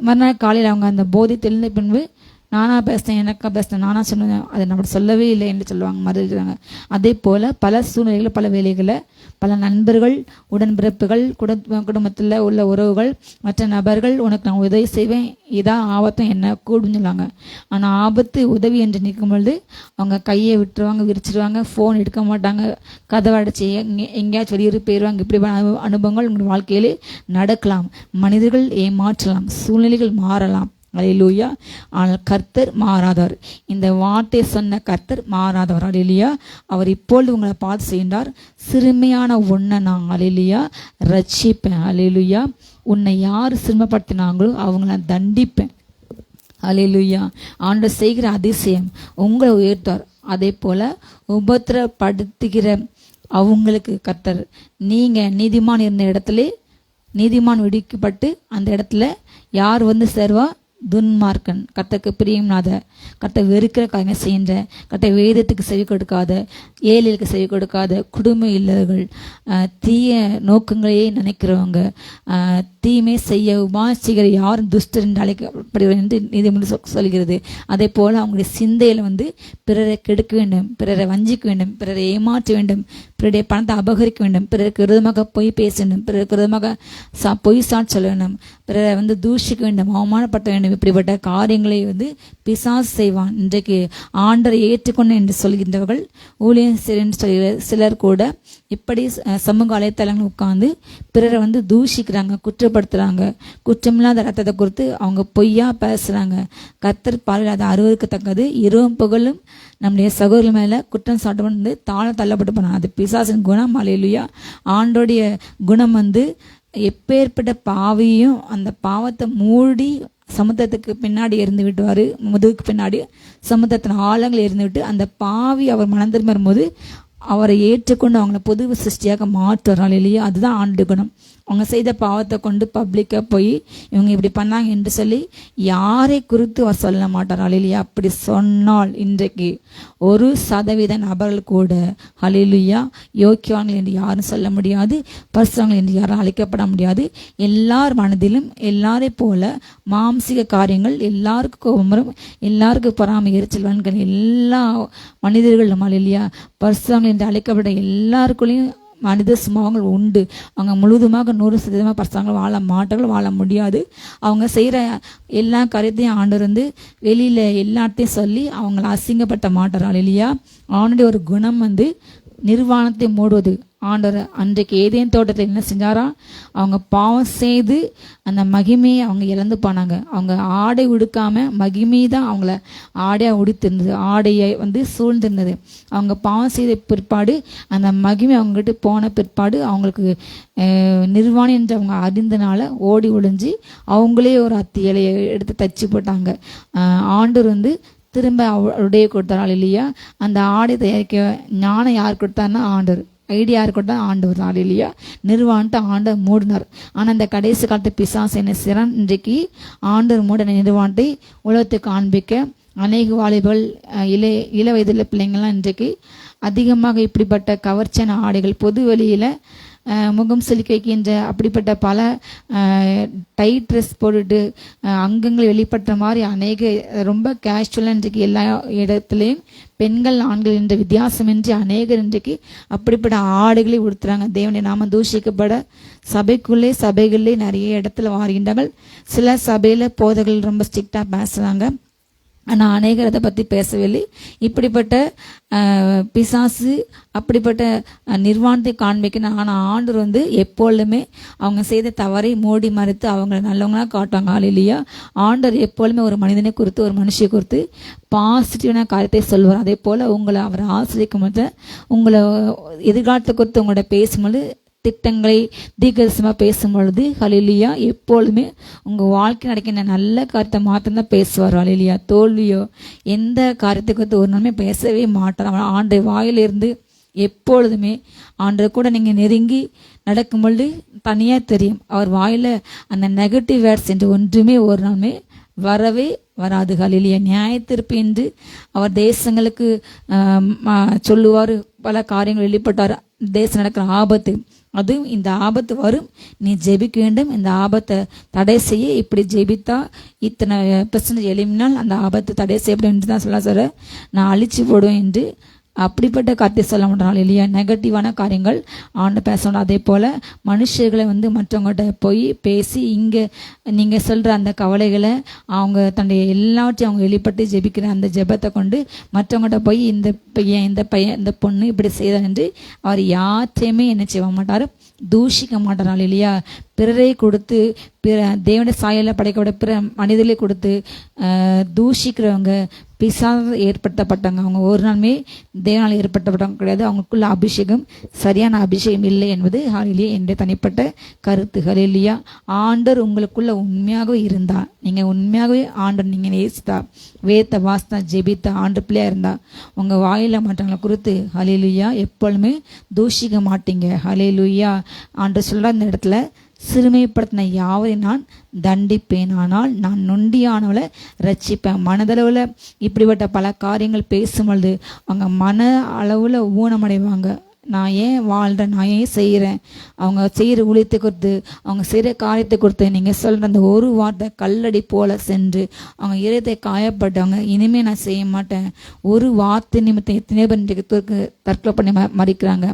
மறுநாள் காலையில் அவங்க அந்த போதை தெளிந்த பின்பு நானா பேசினேன், எனக்கா பேசினேன், நானா சொன்னேன், அதை நம்ம சொல்லவே இல்லை என்று சொல்லுவாங்க, மறுக்கிறாங்க. அதே போல் பல சூழ்நிலைகளை, பல வேலைகளை, பல நண்பர்கள், உடன்பிறப்புகள், குடும்பத்தில் உள்ள உறவுகள், மற்ற நபர்கள் உனக்கு நான் உதவி செய்வேன், இதான் ஆபத்தும் என்ன கூடுன்னு சொல்லாங்க. ஆனால் ஆபத்து உதவி என்று நிற்கும் பொழுது அவங்க கையை விட்டுருவாங்க, விரிச்சிருவாங்க, ஃபோன் எடுக்க மாட்டாங்க, கதவை அடைச்சி எங்கேயாச்சும் வெளியே போயிடுவாங்க. இப்படி அனுபவங்கள் உங்கள் வாழ்க்கையிலே நடக்கலாம். மனிதர்கள் ஏமாற்றலாம், சூழ்நிலைகள் மாறலாம். அல்லேலூயா. ஆனால் கர்த்தர் மாறாதவர். இந்த வார்த்தை சொன்ன கர்த்தர் மாறாதவர். அல்லேலூயா. அவர் இப்பொழுது உங்களை பார்த்து செய்கின்றார். சிறுமையான ஒன்றை நான் அல்லேலூயா ரட்சிப்பேன். அல்லேலூயா. உன்னை யார் சிறுமைப்படுத்தினாங்களோ அவங்கள நான் தண்டிப்பேன். அல்லேலூயா. ஆண்டவர் செய்கிற அதிசயம் உங்களை உயர்த்தார். அதே போல உபத்திரப்படுத்துகிற அவங்களுக்கு கர்த்தர், நீங்கள் நீதிமான் இருந்த இடத்துல நீதிமான் விடுவிக்கப்பட்டு அந்த இடத்துல யார் சேர்வா? துன்மார்க்கன், கர்த்தருக்கு பிரியம்னாத, கர்த்தர் வெறுக்கிற காரியங்கள் செய்கின்ற, கர்த்தர் வேதத்துக்கு செவி கொடுக்காத, ஏழைகளுக்கு செவி கொடுக்காத, குடும்பம் இல்லவர்கள், தீய நோக்கங்களையே நினைக்கிறவங்க, தீமை செய்ய உபாசிக்கிற யாரும் துஷ்டர் என்று அழைக்கப்படுகிறார் என்று நீதிமன்றம் சொல்கிறது. அதே போல் அவங்களுடைய சிந்தையில் பிறரை கெடுக்க வேண்டும், பிறரை வஞ்சிக்க வேண்டும், பிறரை ஏமாற்ற வேண்டும், பிறருடைய பணத்தை அபகரிக்க வேண்டும், பிறருக்கு விரோதமாக பொய் பேச வேண்டும், பிறருக்கு விரோதமாக பொய் சாட்சி சொல்ல வேண்டும், பிறரை தூஷிக்க வேண்டும், அவமானப்படுத்த வேண்டும். இப்படிப்பட்ட காரியங்களை பிசாசு செய்வான். இன்றைக்கு ஆண்டரை ஏற்றுக்கொண்டு என்று சொல்கின்றவர்கள், ஊழியம் என்று சொல்கிற சிலர் கூட இப்படி சமூக வலைத்தளங்கள் உட்கார்ந்து பிறரை தூஷிக்கிறாங்க, குற்றப்படுத்துறாங்க. குற்றமில்லாத ரத்தத்தை குறித்து அவங்க பொய்யா பேசுறாங்க. கர்த்தர் பார்வையில் அது அருவருக்கத்தக்கது. இரவும் புகழும் நம்முடைய சகோதரர்கள் மேல குற்றம் சாட்டப்பட்டு தாழ தள்ளப்பட்டு போனாங்க. அது பிசாசின் குணம். அல்லேலூயா. ஆண்டோடைய குணம் எப்பேற்பட்ட பாவியும் அந்த பாவத்தை மூடி சமுத்திரத்துக்கு பின்னாடி எறிந்து விட்டுவார். முதுகுக்கு பின்னாடி சமுத்திரத்தின் ஆழங்கள் எறிந்து விட்டு அந்த பாவி அவர் மனம் திரும்ப வரும்போது அவரை ஏற்றுக்கொண்டு அவங்கள புது சிருஷ்டியாக மாற்றுறாள். இல்லையா? அதுதான் ஆண்டு குணம். அவங்க செய்த பாவத்தை கொண்டு பப்ளிக்காக போய் இவங்க இப்படி பண்ணாங்க என்று சொல்லி யாரை குறித்து அவர் சொல்ல மாட்டார். இல்லையா? அப்படி சொன்னால் இன்றைக்கு 1% நபர்கள் கூட ஹல்லேலூயா யோக்கியவான்கள் என்று யாரும் சொல்ல முடியாது, பரிசுத்தவான்கள் என்று யாரும் அழைக்கப்பட முடியாது. எல்லார் மனதிலும் எல்லாரை போல மாம்சிக காரியங்கள், எல்லாருக்கும் கோபம் வரும், எல்லாருக்கும் பொறாமை, எரிச்சல், வன்கள், எல்லா மனிதர்களும் ஹல்லேலூயா பரிசுத்தவான்கள் என்று அழைக்கப்பட்ட எல்லாருக்குள்ளேயும் மனித சுபாவங்கள் உண்டு. அவங்க முழுவதுமாக 100% பரிசுத்தவான்கள் வாழ மாட்டார்கள், வாழ முடியாது. அவங்க செய்கிற எல்லா காரியத்தையும் ஆண்டவர் வெளியில் எல்லாத்தையும் சொல்லி அவங்கள அசிங்கப்படுத்த மாட்டார்கள். இல்லையா? அவனுடைய ஒரு குணம் நிர்வாணத்தை மூடுவது. ஆண்டவர் அன்றைக்கு ஏதேன் தோட்டத்தில் என்ன செஞ்சாரா? அவங்க பாவம் செய்து அந்த மகிமையை அவங்க இழந்து போனாங்க. அவங்க ஆடை உடுக்காம மகிமை தான் அவங்கள ஆடையாக உடுத்திருந்தது, ஆடையை சூழ்ந்திருந்தது. அவங்க பாவம் செய்த பிற்பாடு அந்த மகிமை அவங்ககிட்ட போன பிற்பாடு அவங்களுக்கு நிர்வாணி என்று அவங்க அறிந்தனால ஓடி ஒளிஞ்சு அவங்களே ஒரு அத்தி இலையை எடுத்து தச்சு போட்டாங்க. ஆண்டவர் திரும்ப அவருடைய கொடுத்தாரால். இல்லையா? அந்த ஆடை தயாரிக்க ஞானம் யார் கொடுத்தாருன்னா ஆண்டவர். ஐடியா யார் கொடுத்தா? ஆண்டவர் தான். இல்லையா? நிர்வாணத்தை ஆண்டவர் மூடினார். ஆனால் இந்த கடைசி காலத்து பிசாசு என்ன செய்றான்? இன்றைக்கு ஆண்டவர் மூடின நிர்வாணத்தை உலகத்துக்கு காண்பிக்க அநேக வாலிபர்கள், இள வயதில் பிள்ளைங்கள்லாம் இன்றைக்கு அதிகமாக இப்படிப்பட்ட கவர்ச்சியான ஆடைகள், பொது வெளியில் முகம் சுளிக்கின்ற அப்படிப்பட்ட பல டைட் ட்ரெஸ் போட்டுட்டு அங்கங்களை வெளிப்படுற மாதிரி அநேக ரொம்ப கேஷுவலாக இன்றைக்கு எல்லா இடத்துலையும் பெண்கள் ஆண்கள் என்ற வித்தியாசமின்றி அநேகர் இன்றைக்கு அப்படிப்பட்ட ஆடைகளை உடுத்துறாங்க. தேவனுடைய நாம தூஷிக்கப்பட சபைகளிலே நிறைய இடத்துல வாருகின்றார்கள். சில சபையில் போதகர்கள் ரொம்ப ஸ்ட்ரிக்டாக பேசுகிறாங்க. ஆனால் அநேகர் அதை பற்றி பேசவில்லை. இப்படிப்பட்ட பிசாசு அப்படிப்பட்ட நிர்வாணத்தை காண்பிக்கணும். ஆனால் ஆண்டவர் வந்து எப்பொழுதுமே அவங்க செய்த தவறை மூடி மறைத்து அவங்களை நல்லவங்களாக காட்டுவாங்க. ஹல்லேலூயா. ஆண்டவர் எப்பொழுதுமே ஒரு மனிதனை குறித்து ஒரு மனுஷியை குறித்து பாசிட்டிவான காரியத்தை சொல்வார். அதே போல் உங்களை அவர் ஆசிரிக்கும் போது உங்களை எதிர்காலத்தை குறித்து உங்களோட பேசும்போது திட்டங்களை தீர்க்கதரிசனமாக பேசும் பொழுது ஹல்லேலூயா எப்பொழுதுமே உங்கள் வாழ்க்கை நடக்கின்ற நல்ல காரியத்தை மாத்திரம்தான் பேசுவார். ஹல்லேலூயா. தோல்வியோ எந்த காரியத்தை குறித்து ஒரு நாளுமே பேசவே மாட்டார். அவன் ஆண்டு வாயிலிருந்து எப்பொழுதுமே ஆண்டு கூட நீங்கள் நெருங்கி நடக்கும் பொழுது தனியாக தெரியும். அவர் வாயில் அந்த நெகட்டிவ் வேர்ட்ஸ் என்று ஒன்றுமே ஒரு நாளுமே வரவே வராது. ஹல்லேலூயா. நியாயத்தீர்ப்பு என்று அவர் தேசங்களுக்கு சொல்லுவார். பல காரியங்கள் வெளிப்பட்டார். தேசம் நடக்கிற ஆபத்து, அதுவும் இந்த ஆபத்து வரும், நீ ஜெபிக்க வேண்டும், இந்த ஆபத்தை தடை செய்ய, இப்படி ஜெபித்தா இத்தனை % எழுப்பினால் அந்த ஆபத்தை தடை செய்யப்படும் என்று தான் சொல்ல நான் அழிச்சு போடுவேன் என்று அப்படிப்பட்ட காரியத்தை சொல்ல மாட்டாங்க இல்லையா. நெகட்டிவான காரியங்கள் ஆண்டு பேசணும். அதே போல் மனுஷர்களை வந்து மற்றவங்கள்ட்ட போய் பேசி இங்கே நீங்கள் சொல்கிற அந்த கவலைகளை அவங்க தன்னுடைய எல்லாவற்றையும் அவங்க வெளிப்பட்டு ஜெபிக்கிற அந்த ஜெபத்தை கொண்டு மற்றவங்கள்ட்ட போய் இந்த பையன் இந்த பொண்ணு இப்படி செய்தார் என்று அவர் யாற்றையுமே என்ன செய்ய மாட்டார், தூஷிக்க மாட்டார் இல்லையா. பிறரை கொடுத்து தேவனுடைய சாயலில் படைக்கப்பட்ட பிற மனிதர்களை கொடுத்து தூஷிக்கிறவங்க பிசாசு ஏற்படுத்தப்பட்டாங்க. அவங்க ஒரு நாளுமே தேவனால் ஏற்படுத்தப்பட்டவங்க கிடையாது. அவங்களுக்குள்ள அபிஷேகம் சரியான அபிஷேகம் இல்லை என்பது ஹல்லேலூயா என்னுடைய தனிப்பட்ட கருத்து. ஹல்லேலூயா. ஆண்டவர் உங்களுக்குள்ள உண்மையாகவே இருந்தா, நீங்கள் உண்மையாகவே ஆண்டவர் நீங்கள் நேசித்தா, வேத்த வாஸ்தா ஜெபித்தா, ஆண்டு பிள்ளையா இருந்தா உங்கள் வாயில மற்றவங்களை குறித்து ஹல்லேலூயா எப்பொழுதுமே தூஷிக்க மாட்டீங்க. ஹல்லேலூயா. ஆண்டவர் சொல்ற இந்த இடத்துல சிறுமைப்படுத்தின யாவரை நான் தண்டிப்பேன், ஆனால் நான் நொண்டியானவளை ரட்சிப்பேன். மனதளவில் இப்படிப்பட்ட பல காரியங்கள் பேசும்பொழுது அவங்க மன அளவில் ஊனமடைவாங்க. நான் ஏன் வாழ்கிறேன், நான் ஏன் செய்கிறேன், அவங்க செய்கிற ஊழியத்தை கொடுத்து அவங்க செய்கிற காரியத்தை கொடுத்து நீங்கள் சொல்கிற அந்த ஒரு வார்த்தை கல்லடி போல சென்று அவங்க இதயத்தை காயப்பட்டவங்க இனிமேல் நான் செய்ய மாட்டேன். ஒரு வார்த்தை நிமித்தம் எத்தனையோ பேர் இன்றைக்கு தற்கொலை பண்ணி மறிக்கிறாங்க.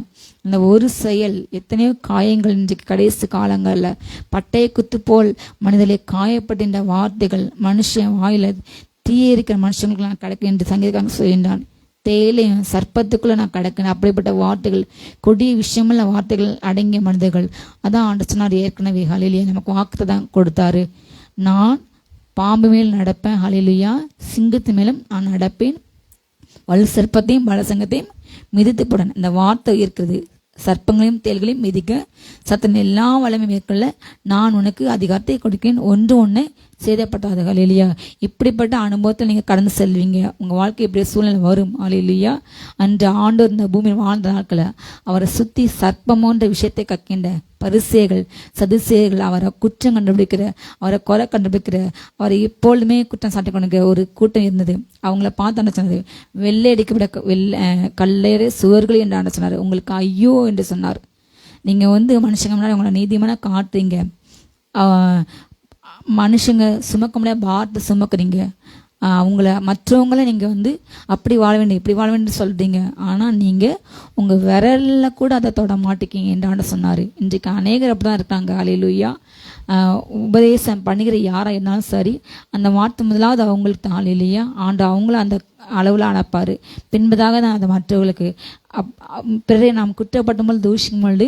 இந்த ஒரு செயல் எத்தனையோ காயங்கள் இன்றைக்கு கடைசி காலங்களில் பட்டய குத்து போல் மனிதர்களை காயப்பட்ட வார்த்தைகள் மனுஷன் வாயில தீய இருக்கிற மனுஷங்களுக்கு நான் கிடைக்கும் என்று சங்கீதக்காரன் சொல்கின்றான். தேயிலையும் சர்ப்பத்துக்குள்ள நான் கிடக்கிறேன். அப்படிப்பட்ட வார்த்தைகள், கொடிய விஷயமுள்ள வார்த்தைகள் அடங்கிய மனிதர்கள். அதான் ஆண்டு சொன்னார் ஏற்கனவே. ஹல்லேலூயா. நமக்கு வாக்குத்தை தான் கொடுத்தாரு. நான் பாம்பு மேல் நடப்பேன், ஹல்லேலூயா, சிங்கத்து மேலும் நான் நடப்பேன், வலு சர்ப்பத்தையும் பலசங்கத்தையும் மிதித்து போடணும். இந்த வார்த்தை இருக்கிறது. சர்ப்பங்களையும் தேள்களையும் மிதிக்க சத்தன் எல்லா வளமையும் மேற்கொள்ள நான் உனக்கு அதிகாரத்தை கொடுக்கிறேன், ஒன்று சேதப்பட்டாது. ஹல்லேலூயா. இப்படிப்பட்ட அனுபவத்தில் நீங்கள் கடந்து செல்வீங்க. உங்கள் வாழ்க்கை இப்படி சூழ்நிலை வரும். ஹல்லேலூயா. அன்று ஆண்டவர் இந்த பூமியில் வாழ்ந்த நாட்களை அவரை சுற்றி சர்ப்பமோன்ற விஷயத்தை கக்கின்ற பரிசேயர்கள் சதுசேயர்கள் அவரை குற்றம் கண்டுபிடிக்கிற, அவரை குறை கண்டுபிடிக்கிற, அவரை எப்பொழுதுமே குற்றம் சாட்டி கொண்டு ஒரு கூட்டம் இருந்தது. அவங்கள பார்த்து சொன்னது, வெள்ளை அடிக்கப்பட கல்லேறு சுவர்கள் என்று ஆண்டு சொன்னார். உங்களுக்கு ஐயோ என்று சொன்னார். நீங்கள் மனுஷங்க முன்னாடி உங்களை நீதிமான காட்டுறீங்க, மனுஷங்க சுமக்க முடியாத பாரத்தை சுமக்குறீங்க, அவங்கள மற்றவங்கள நீங்கள் அப்படி வாழ வேண்டும் இப்படி வாழ வேண்டும் சொல்கிறீங்க, ஆனால் நீங்கள் உங்கள் விரலில் கூட அதை தொட மாட்டேங்கிங்க என்றாண்டு சொன்னார். இன்றைக்கு அநேகர் அப்படி தான் இருக்காங்க. ஹல்லேலூயா. உபதேசம் பண்ணுகிற யாராக இருந்தாலும் சரி, அந்த வார்த்தை முதலாவது அவங்களுக்கு தான். ஹல்லேலூயா. ஆண்டு அவங்கள அந்த அளவில் அனுப்பார், பின்பதாக தான் அதை மற்றவர்களுக்கு. பிறரை நாம் குற்றப்பட்டும்போது தூஷிக்கும் பொழுது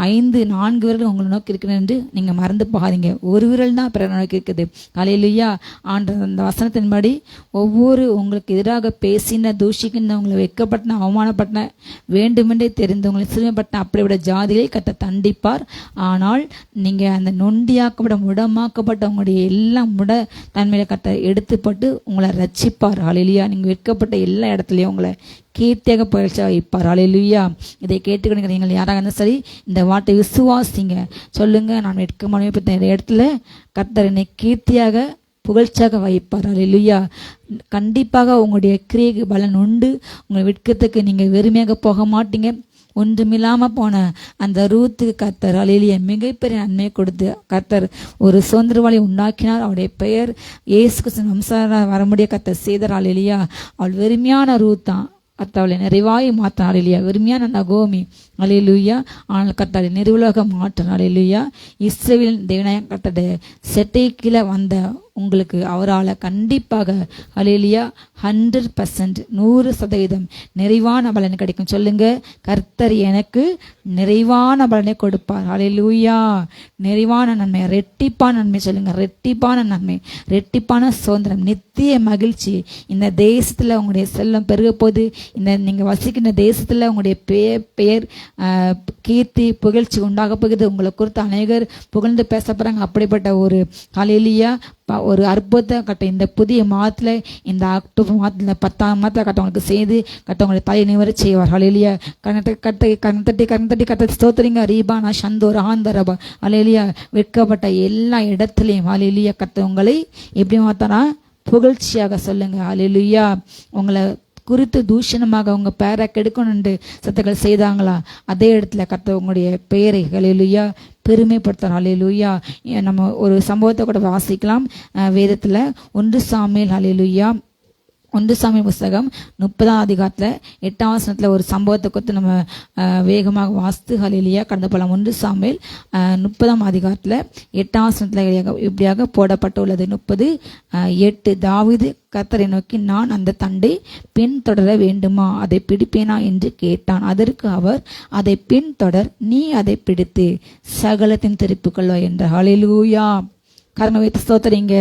5-4 விரல் உங்களை நோக்கி இருக்கிறேன் என்று நீங்கள் மறந்து போகாதீங்க. ஒரு விரல் தான் பிறரை நோக்கி இருக்குது. ஹல்லேலூயா. ஆண்டு அந்த வசனத்தின்படி ஒவ்வொரு உங்களுக்கு எதிராக பேசின தூஷிக்கின்ற உங்களை வெட்கப்பட்டன அவமானப்பட்டன வேண்டுமென்றே தெரிந்தவங்களை சிறுமைப்பட்டன அப்படிப்பட்ட ஜாதிகளை கர்த்தர் தண்டிப்பார். ஆனால் நீங்கள் அந்த நொண்டியாக்கப்பட்ட முடமாக்கப்பட்ட உங்களுடைய எல்லாம் தன்மையில கர்த்தர் எடுத்து போட்டு உங்களை ரட்சிப்பார். ஹல்லேலூயா. நீங்கள் வெட்கப்பட்ட எல்லா இடத்துலையும் உங்களை கீர்த்தியாக புகழ்ச்சியாக வைப்பார். ஹல்லேலூயா. இதை கேட்டுக்கொண்டு நீங்கள் யாராக இருந்தாலும் சரி, இந்த வார்த்தை விசுவாசிங்க. சொல்லுங்க, நான் வெட்கமான இந்த இடத்துல கர்த்தர் என்னை கீர்த்தியாக புகழ்ச்சியாக வைப்பார். ஹல்லேலூயா. கண்டிப்பாக உங்களுடைய கிரியைக்கு பலன் உண்டு. உங்களை வெட்கத்துக்கு நீங்கள் வெறுமையாக போக மாட்டீங்க. ஒன்றுமில்லாமல் போன அந்த ரூத்துக்கு கர்த்தர் ஹல்லேலூயா மிகப்பெரிய நன்மை கொடுத்து கர்த்தர் ஒரு சுதந்திரவாளி உண்டாக்கினார். அவருடைய பெயர் இயேசு கிறிஸ்து வம்சார வர முடிய கர்த்தர் செய்தார். ஹல்லேலூயா. அவள் வெறுமையான ரூத் தான், கர்த்தாவளை நிறைவாய் மாற்றினார். ஹல்லேலூயா. வெறுமையான நகோமி. ஹல்லேலூயா. ஆனால் கர்த்தாவை நிர்வுலக மாற்றினார். ஹல்லேலூயா. இஸ்ரவேலின் தேவனாய கர்த்தருடைய செட்டை கீழே வந்த உங்களுக்கு அவரால் கண்டிப்பாக ஹல்லேலூயா 100% 100% நிறைவான பலன் கிடைக்கும். சொல்லுங்க, கர்த்தர் எனக்கு நிறைவான பலனை கொடுப்பார். ஹல்லேலூயா. நிறைவான நன்மை, ரெட்டிப்பான நன்மை. சொல்லுங்க, ரெட்டிப்பான நன்மை, ரெட்டிப்பான சுதந்திரம், நித்திய மகிழ்ச்சி. இந்த தேசத்துல உங்களுடைய செல்லம் பெருக போது, இந்த நீங்க வசிக்கின்ற தேசத்துல உங்களுடைய பெயர் கீர்த்தி புகழ்ச்சி உண்டாக போகுது. உங்களை குறித்து அநேகர் புகழ்ந்து பேச போறாங்க. அப்படிப்பட்ட ஒரு ஹல்லேலூயா ஒரு அற்புதத்தை கட்ட இந்த புதிய மாதத்துல, இந்த அக்டோபர் மாதத்துல 10ஆம் மாதத்துல கட்டவங்களுக்கு செய்து கட்டவங்களை தலை நிவர செய்வார். ஹல்லேலூயா. கண்ணத்தட்டி ஸ்தோத்திரிங்க. ரீபானா சந்தோர் ஆந்தரபா. ஹல்லேலூயா. வெட்கப்பட்ட எல்லா இடத்துலையும் ஹல்லேலூயா கட்டவங்களை எப்படி மாத்தானா புகழ்ச்சியாக சொல்லுங்க. ஹல்லேலூயா. உங்களை குறித்து தூஷணமாக உங்க பேரை கெடுக்கணும்னு சத்துக்கள் செய்தாங்களா, அதே இடத்துல கர்த்தர் உங்களுடைய பெயரை ஹல்லேலூயா பெருமைப்படுத்துறார். ஹல்லேலூயா. நம்ம ஒரு சம்பவத்தை கூட வாசிக்கலாம் வேதத்துல. 1 சாமுவேல் ஹல்லேலூயா 1 சாமுவேல் புஸ்தகம் 30ஆம் அதிகாரத்துல 8ஆம் வசனத்துல ஒரு சம்பவத்தை குறித்து நம்ம வேகமாக வாசித்து ஹல்லேலூயா கடந்து போகலாம். 1 சாமுவேல் 30ஆம் அதிகாரத்துல 8ஆம் வசனத்துல இப்படியாக போடப்பட்டுள்ளது. 30:8. தாவீது கர்த்தரை நோக்கி, நான் அந்த தண்டை பின்தொடர வேண்டுமா, அதை பிடிப்பேனா என்று கேட்டான். அதற்கு அவர், அதை பின்தொடர், நீ அதை பிடித்து சகலத்தின் திருப்பிக் கொள்வாய் என்றார். ஹல்லேலூயா. கரங்களை வைத்து ஸ்தோத்திரிங்க.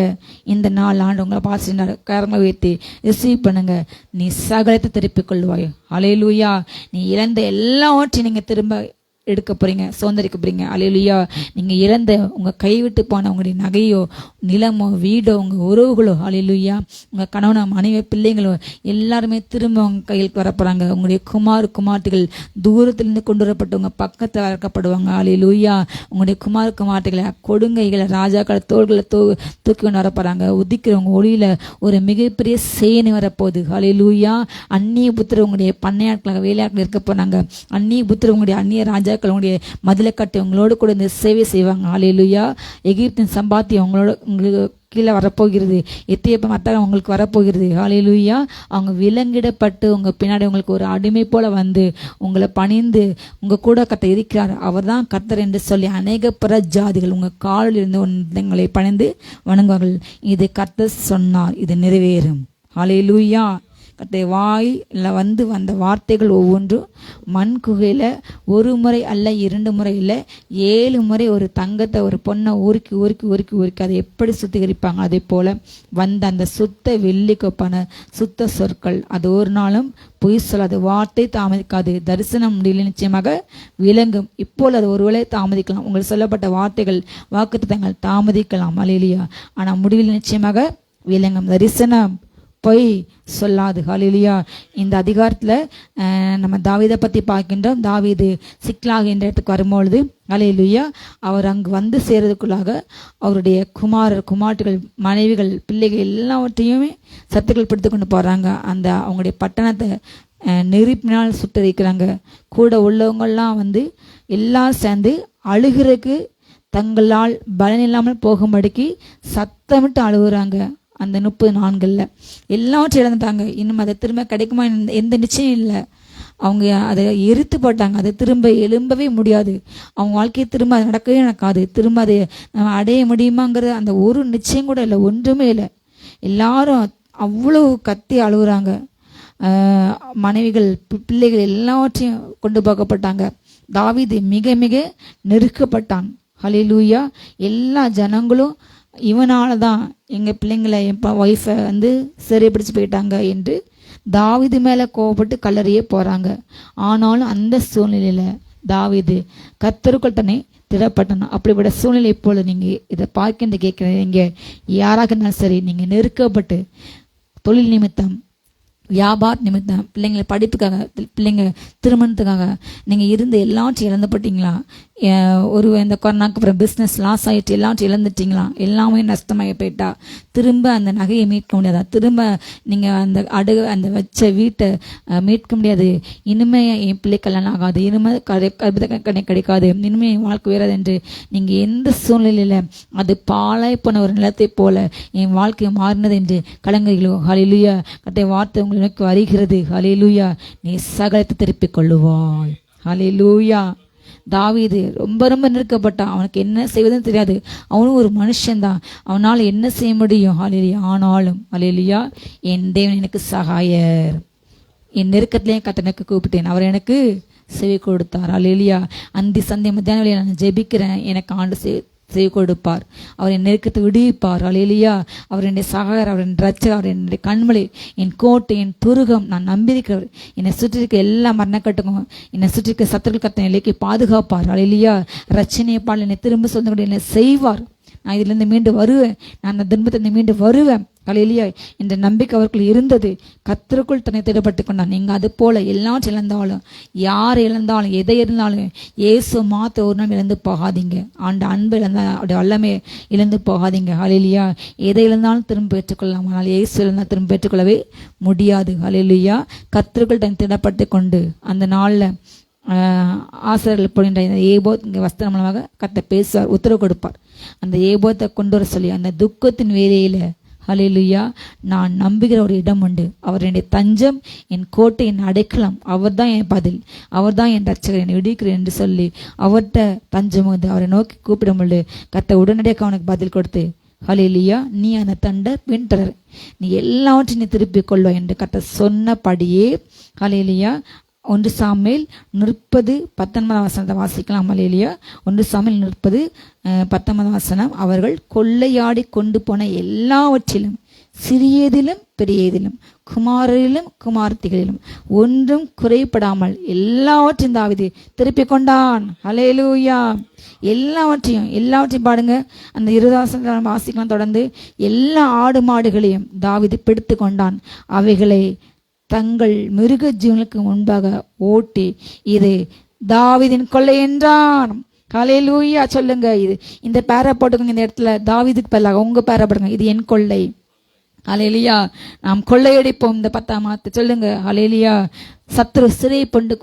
இந்த 4 ஆண்டு உங்களை பார்த்து கரங்களை வைத்து ரிசீவ் பண்ணுங்க. நீ சகலத்தை திருப்பிக் கொள்வாய். ஹல்லேலூயா. நீ இழந்த எல்லாவற்றையும் நீங்க திரும்ப எடுக்க போறீங்க, சுதந்திரிக்க போறீங்க. ஹல்லேலூயா. நீங்க இழந்த உங்க கைவிட்டு போன உங்களுடைய நகையோ நிலமோ வீடோ உங்க உறவுகளோ ஹல்லேலூயா உங்க கணவனோ மனைவி பிள்ளைங்களோ எல்லாருமே திரும்ப உங்க கையில் வரப்போறாங்க. உங்களுடைய குமார்த்திகள் தூரத்திலிருந்து கொண்டு வரப்பட்டு உங்க பக்கத்தில் வளர்க்கப்படுவாங்க. ஹல்லேலூயா. உங்களுடைய குமார்த்திகளை கொடுங்கைகளை ராஜாக்களை தோள்களை தூக்கி கொண்டு வரப்போறாங்க. உதிக்கிறவங்க ஒளியில ஒரு மிகப்பெரிய சேனை வரப்போகுது. ஹல்லேலூயா. அந்நிய புத்திர உங்களுடைய பண்ணையாட்களாக வேலையாட்கள் இருக்க போறாங்க. அந்நிய புத்திர உங்களுடைய அந்நிய ராஜாக்களுடைய மதிலை கட்டி உங்களோடு கூட இந்த சேவை செய்வாங்க. ஹல்லேலூயா. எகிப்தின் சம்பாத்தியம் உங்களுக்கு கீழே வரப்போகிறது. எத்தியோப்பியா மத்தகம் உங்களுக்கு வரப்போகிறது. ஹல்லேலூயா. அவங்க விலங்கிடப்பட்டு உங்க பின்னாடி உங்களுக்கு ஒரு அடிமை போல வந்து உங்களை பணிந்து உங்க கூட கர்த்தர் இருக்கிறார், அவர் தான் கர்த்தர் என்று சொல்லி அநேக பிற ஜாதிகள் உங்க காலில் இருந்து உங்களை பணிந்து வணங்குவார்கள். இது கர்த்தர் சொன்னார், இது நிறைவேறும். ஹல்லேலூயா. கர்த்தருடைய வாயில வந்த வார்த்தைகள் ஒவ்வொன்றும் மண் குகையில 1 முறை அல்ல 2 முறை இல்லை 7 முறை ஒரு தங்கத்தை ஒரு பொண்ணை உருக்கி அதை எப்படி சுத்திகரிப்பாங்க, அதே போல வந்த அந்த சுத்த வெள்ளி கொப்பான சுத்த சொற்கள் அது ஒரு நாளும் பொய் சொல்லாது. வார்த்தை தாமதிக்காது. தரிசனம் முடியல நிச்சயமாக விளங்கும். இப்போது அது ஒருவேளை தாமதிக்கலாம். உங்களுக்கு சொல்லப்பட்ட வார்த்தைகள் வாக்குத்தத்தங்கள் தாமதிக்கலாம். ஹல்லேலூயா. ஆனா முடிவில் நிச்சயமாக விளங்கும். தரிசனம் பொய் சொல்லாது. ஹல்லேலூயா. இந்த அதிகாரத்துல நம்ம தாவீதை பத்தி பார்க்கின்றோம். தாவீது சிக்லாக் என்ற இடத்துக்கு வரும்பொழுது ஹல்லேலூயா அவர் அங்கு வந்து சேர்றதுக்குள்ளாக அவருடைய குமார்த்திகள் மனைவிகள் பிள்ளைகள் எல்லாவற்றையுமே சத்துக்கள் பிடித்து கொண்டு போறாங்க. அந்த அவங்களுடைய பட்டணத்தை நெருப்பினால் சுட்டரிக்கிறாங்க. கூட உள்ளவங்கெல்லாம் வந்து எல்லாம் சேர்ந்து அழுகிறதுக்கு தங்களால் பலன் இல்லாமல் போகும்படிக்கு சத்தமிட்டு அழுகுறாங்க. அந்த 30 நாட்கள்ல எல்லாவற்றையும் இழந்துட்டாங்க. இன்னும் அதை திரும்ப கிடைக்குமா எந்த நிச்சயம் இல்லை. அவங்க அதை எரித்து போட்டாங்க. அதை திரும்ப எழும்பவே முடியாது. அவங்க வாழ்க்கையை திரும்ப அது நடக்கவே நடக்காது. திரும்ப அதை நம்ம அடைய முடியுமாங்கிற அந்த ஒரு நிச்சயம் கூட இல்லை, ஒன்றுமே இல்லை. எல்லாரும் அவ்வளவு கத்தி அழுகுறாங்க. மனைவிகள் பிள்ளைகள் எல்லாவற்றையும் கொண்டு போகப்பட்டாங்க. தாவீது மிக மிக நெருக்கப்பட்டான். ஹல்லேலூயா. எல்லா ஜனங்களும் இவனால தான் எங்கள் பிள்ளைங்களை என் ஒய்ஃபை வந்து சிறை பிடிச்சு போயிட்டாங்க என்று தாவீது மேலே கோவப்பட்டு கல்லறையே போகிறாங்க. ஆனாலும் அந்த சூழ்நிலையில் தாவீது கர்த்தருக்குள் தன்னை திடப்பட்டான். அப்படிப்பட்ட சூழ்நிலை இப்போது நீங்கள் இதை பார்க்கின்ற கேட்குறீங்க, யாராக இருந்தாலும் சரி, நீங்கள் நெருக்கப்பட்டு தொழில் நிமித்தம் வியாபார நிமித்தம் பிள்ளைங்களை படிப்புக்காக பிள்ளைங்க திருமணத்துக்காக நீங்கள் இருந்து எல்லாத்தையும் இழந்துப்பட்டீங்களா? இந்த கொரோனாக்கு அப்புறம் பிஸ்னஸ் லாஸ் ஆகிட்டு எல்லாத்தையும் இழந்துட்டீங்களா? எல்லாமே நஷ்டமாகி போயிட்டா திரும்ப அந்த நகையை மீட்க முடியாதா? திரும்ப நீங்கள் அந்த வச்ச வீட்டை மீட்க முடியாது. இனிமே என் பிள்ளை கல்யாணம் ஆகாது, இனிமேல் கிடைக்காது, இனிமே என் வாழ்க்கை வேறாது என்று நீங்கள் எந்த சூழ்நிலையில் அது பாழாய் போன ஒரு நிலத்தை போல என் வாழ்க்கை மாறினது என்று கலங்குறீங்களோ, ஹல்லேலூயா கர்த்தருடைய வார்த்தை உங்களை நோக்கி வருகிறது. ஹல்லேலூயா. நீ சகலத்தை திருப்பிக் கொள்ளுவாய். ஹல்லேலூயா. தாவீது ரொம்ப ரொம்ப நெருக்கப்பட்டான். அவனுக்கு என்ன செய்வதுன்னு தெரியாது. அவனும் ஒரு மனுஷன்தான். அவனால் என்ன செய்ய முடியும்? ஹல்லேலூயா. ஆனாலும் ஹல்லேலூயா, என் தேவன் எனக்கு சகாயர். என் நெருக்கத்திலேயே கர்த்தனுக்கு கூப்பிட்டேன், அவர் எனக்கு செவி கொடுத்தார். ஹல்லேலூயா. அந்தி சந்தை மத்தியான வேளையில நான் ஜெபிக்கிறேன், எனக்கு ஆண்டு செவி கொடுப்பார். அவர் என் நெருக்கத்தை விடுவிப்பார். ஹல்லேலூயா. அவர் என்னுடைய சகாயர், அவர் என் ரட்சகர், அவர் என்னுடைய கண்மலை, என் கோட்டை, என் துருகம். நான் நம்பியிருக்கிறவர். என்னை சுற்றி இருக்க எல்லா மரணக்கட்டுக்கும், என்னை சுற்றி இருக்க சத்துருக்கள் கர்த்தர் நிலைக்கு பாதுகாப்பார். ஹல்லேலூயா. ரட்சணையை பால் என்னை திரும்ப சொந்த என்னை செய்வார். நான் இதிலிருந்து மீண்டு வருவேன், நான் அந்த துன்பத்திலிருந்து மீண்டு வருவேன். ஹல்லேலூயா. இந்த நம்பிக்கை அவர்கள் இருந்தது. கர்த்தருக்குள் தன்னை திடப்பட்டு கொண்டான். நீங்க அது போல எல்லாவற்றையும் இழந்தாலும், யார் இழந்தாலும், எதை இருந்தாலும் இயேசு மாத்த ஒரு நாள் இழந்து போகாதீங்க. ஆண்ட அன்பு இழந்தா அவருடைய வல்லமை இழந்து போகாதீங்க. ஹல்லேலூயா. எதை இழந்தாலும் திரும்ப பெற்றுக்கொள்ளலாம், ஆனால் இயேசு இழந்தால் திரும்ப பெற்றுக்கொள்ளவே முடியாது. ஹல்லேலூயா. கர்த்தருக்குள் தன்னை திடப்பட்டு கொண்டு அந்த நாளில் ஆசிரியர்கள் போகின்ற ஏபோத் இங்கே வஸ்திரம் மூலமாக கர்த்தர் பேசுவார், உத்தரவு கொடுப்பார். அந்த ஏபோத்தை கொண்டு வர சொல்லி அந்த துக்கத்தின் வேலையில ஹல்லேலூயா, நான் நம்புகிற ஒரு இடம் உண்டு. அவர் என்னுடைய தஞ்சம், என் கோட்டை, என் அடைக்கலம். அவர் தான் என் பதில், அவர் தான் என் ரட்சகர், என்னை விடுவிக்கிறேன் என்று சொல்லி அவர்கிட்ட தஞ்சம் வந்து அவரை நோக்கி கூப்பிடும் பொழுது கர்த்தர் உடனடியாக அவனுக்கு பதில் கொடுத்து, ஹல்லேலூயா, நீ அந்த தண்டை பின்தொடர், நீ எல்லாவற்றையும் நீ திருப்பிக் கொள்வாய் என்று கர்த்தர் சொன்னபடியே ஹல்லேலூயா. 1 சாமுவேல் 30:19 வாசிக்கலாம். ஹல்லேலூயா. 1 சாமுவேல் 30:19 அவர்கள் கொள்ளையாடி கொண்டு போன எல்லாவற்றிலும், சிறியதிலும் பெரியதிலும், குமாரரிலும் குமாரத்திகளிலும் ஒன்றும் குறைபடாமல் எல்லாவற்றையும் தாவீது திருப்பிக் கொண்டான். ஹல்லேலூயா. எல்லாவற்றையும் பாடுங்க. அந்த 20 வாசிக்கலாம் தொடர்ந்து. எல்லா ஆடு மாடுகளையும் தாவீது பிடித்து கொண்டான், அவைகளை தங்கள் மிருக ஜீவனுக்கு முன்பாக ஓட்டி, இது தாவீதின் கொள்ளை என்றான். ஹல்லேலூயா. சொல்லுங்க, இது இந்த பேரை போட்டுக்கோங்க. இந்த இடத்துல தாவீதுக்கு பதிலாக உங்க பேரை போடுங்க, இது என் கொள்ளை. ஹல்லேலூயா. நாம் கொள்ளையடிப்போம் இந்த 10ஆம் மாதத்தை. சொல்லுங்க ஹல்லேலூயா. சத்துரு சிறை கொண்டு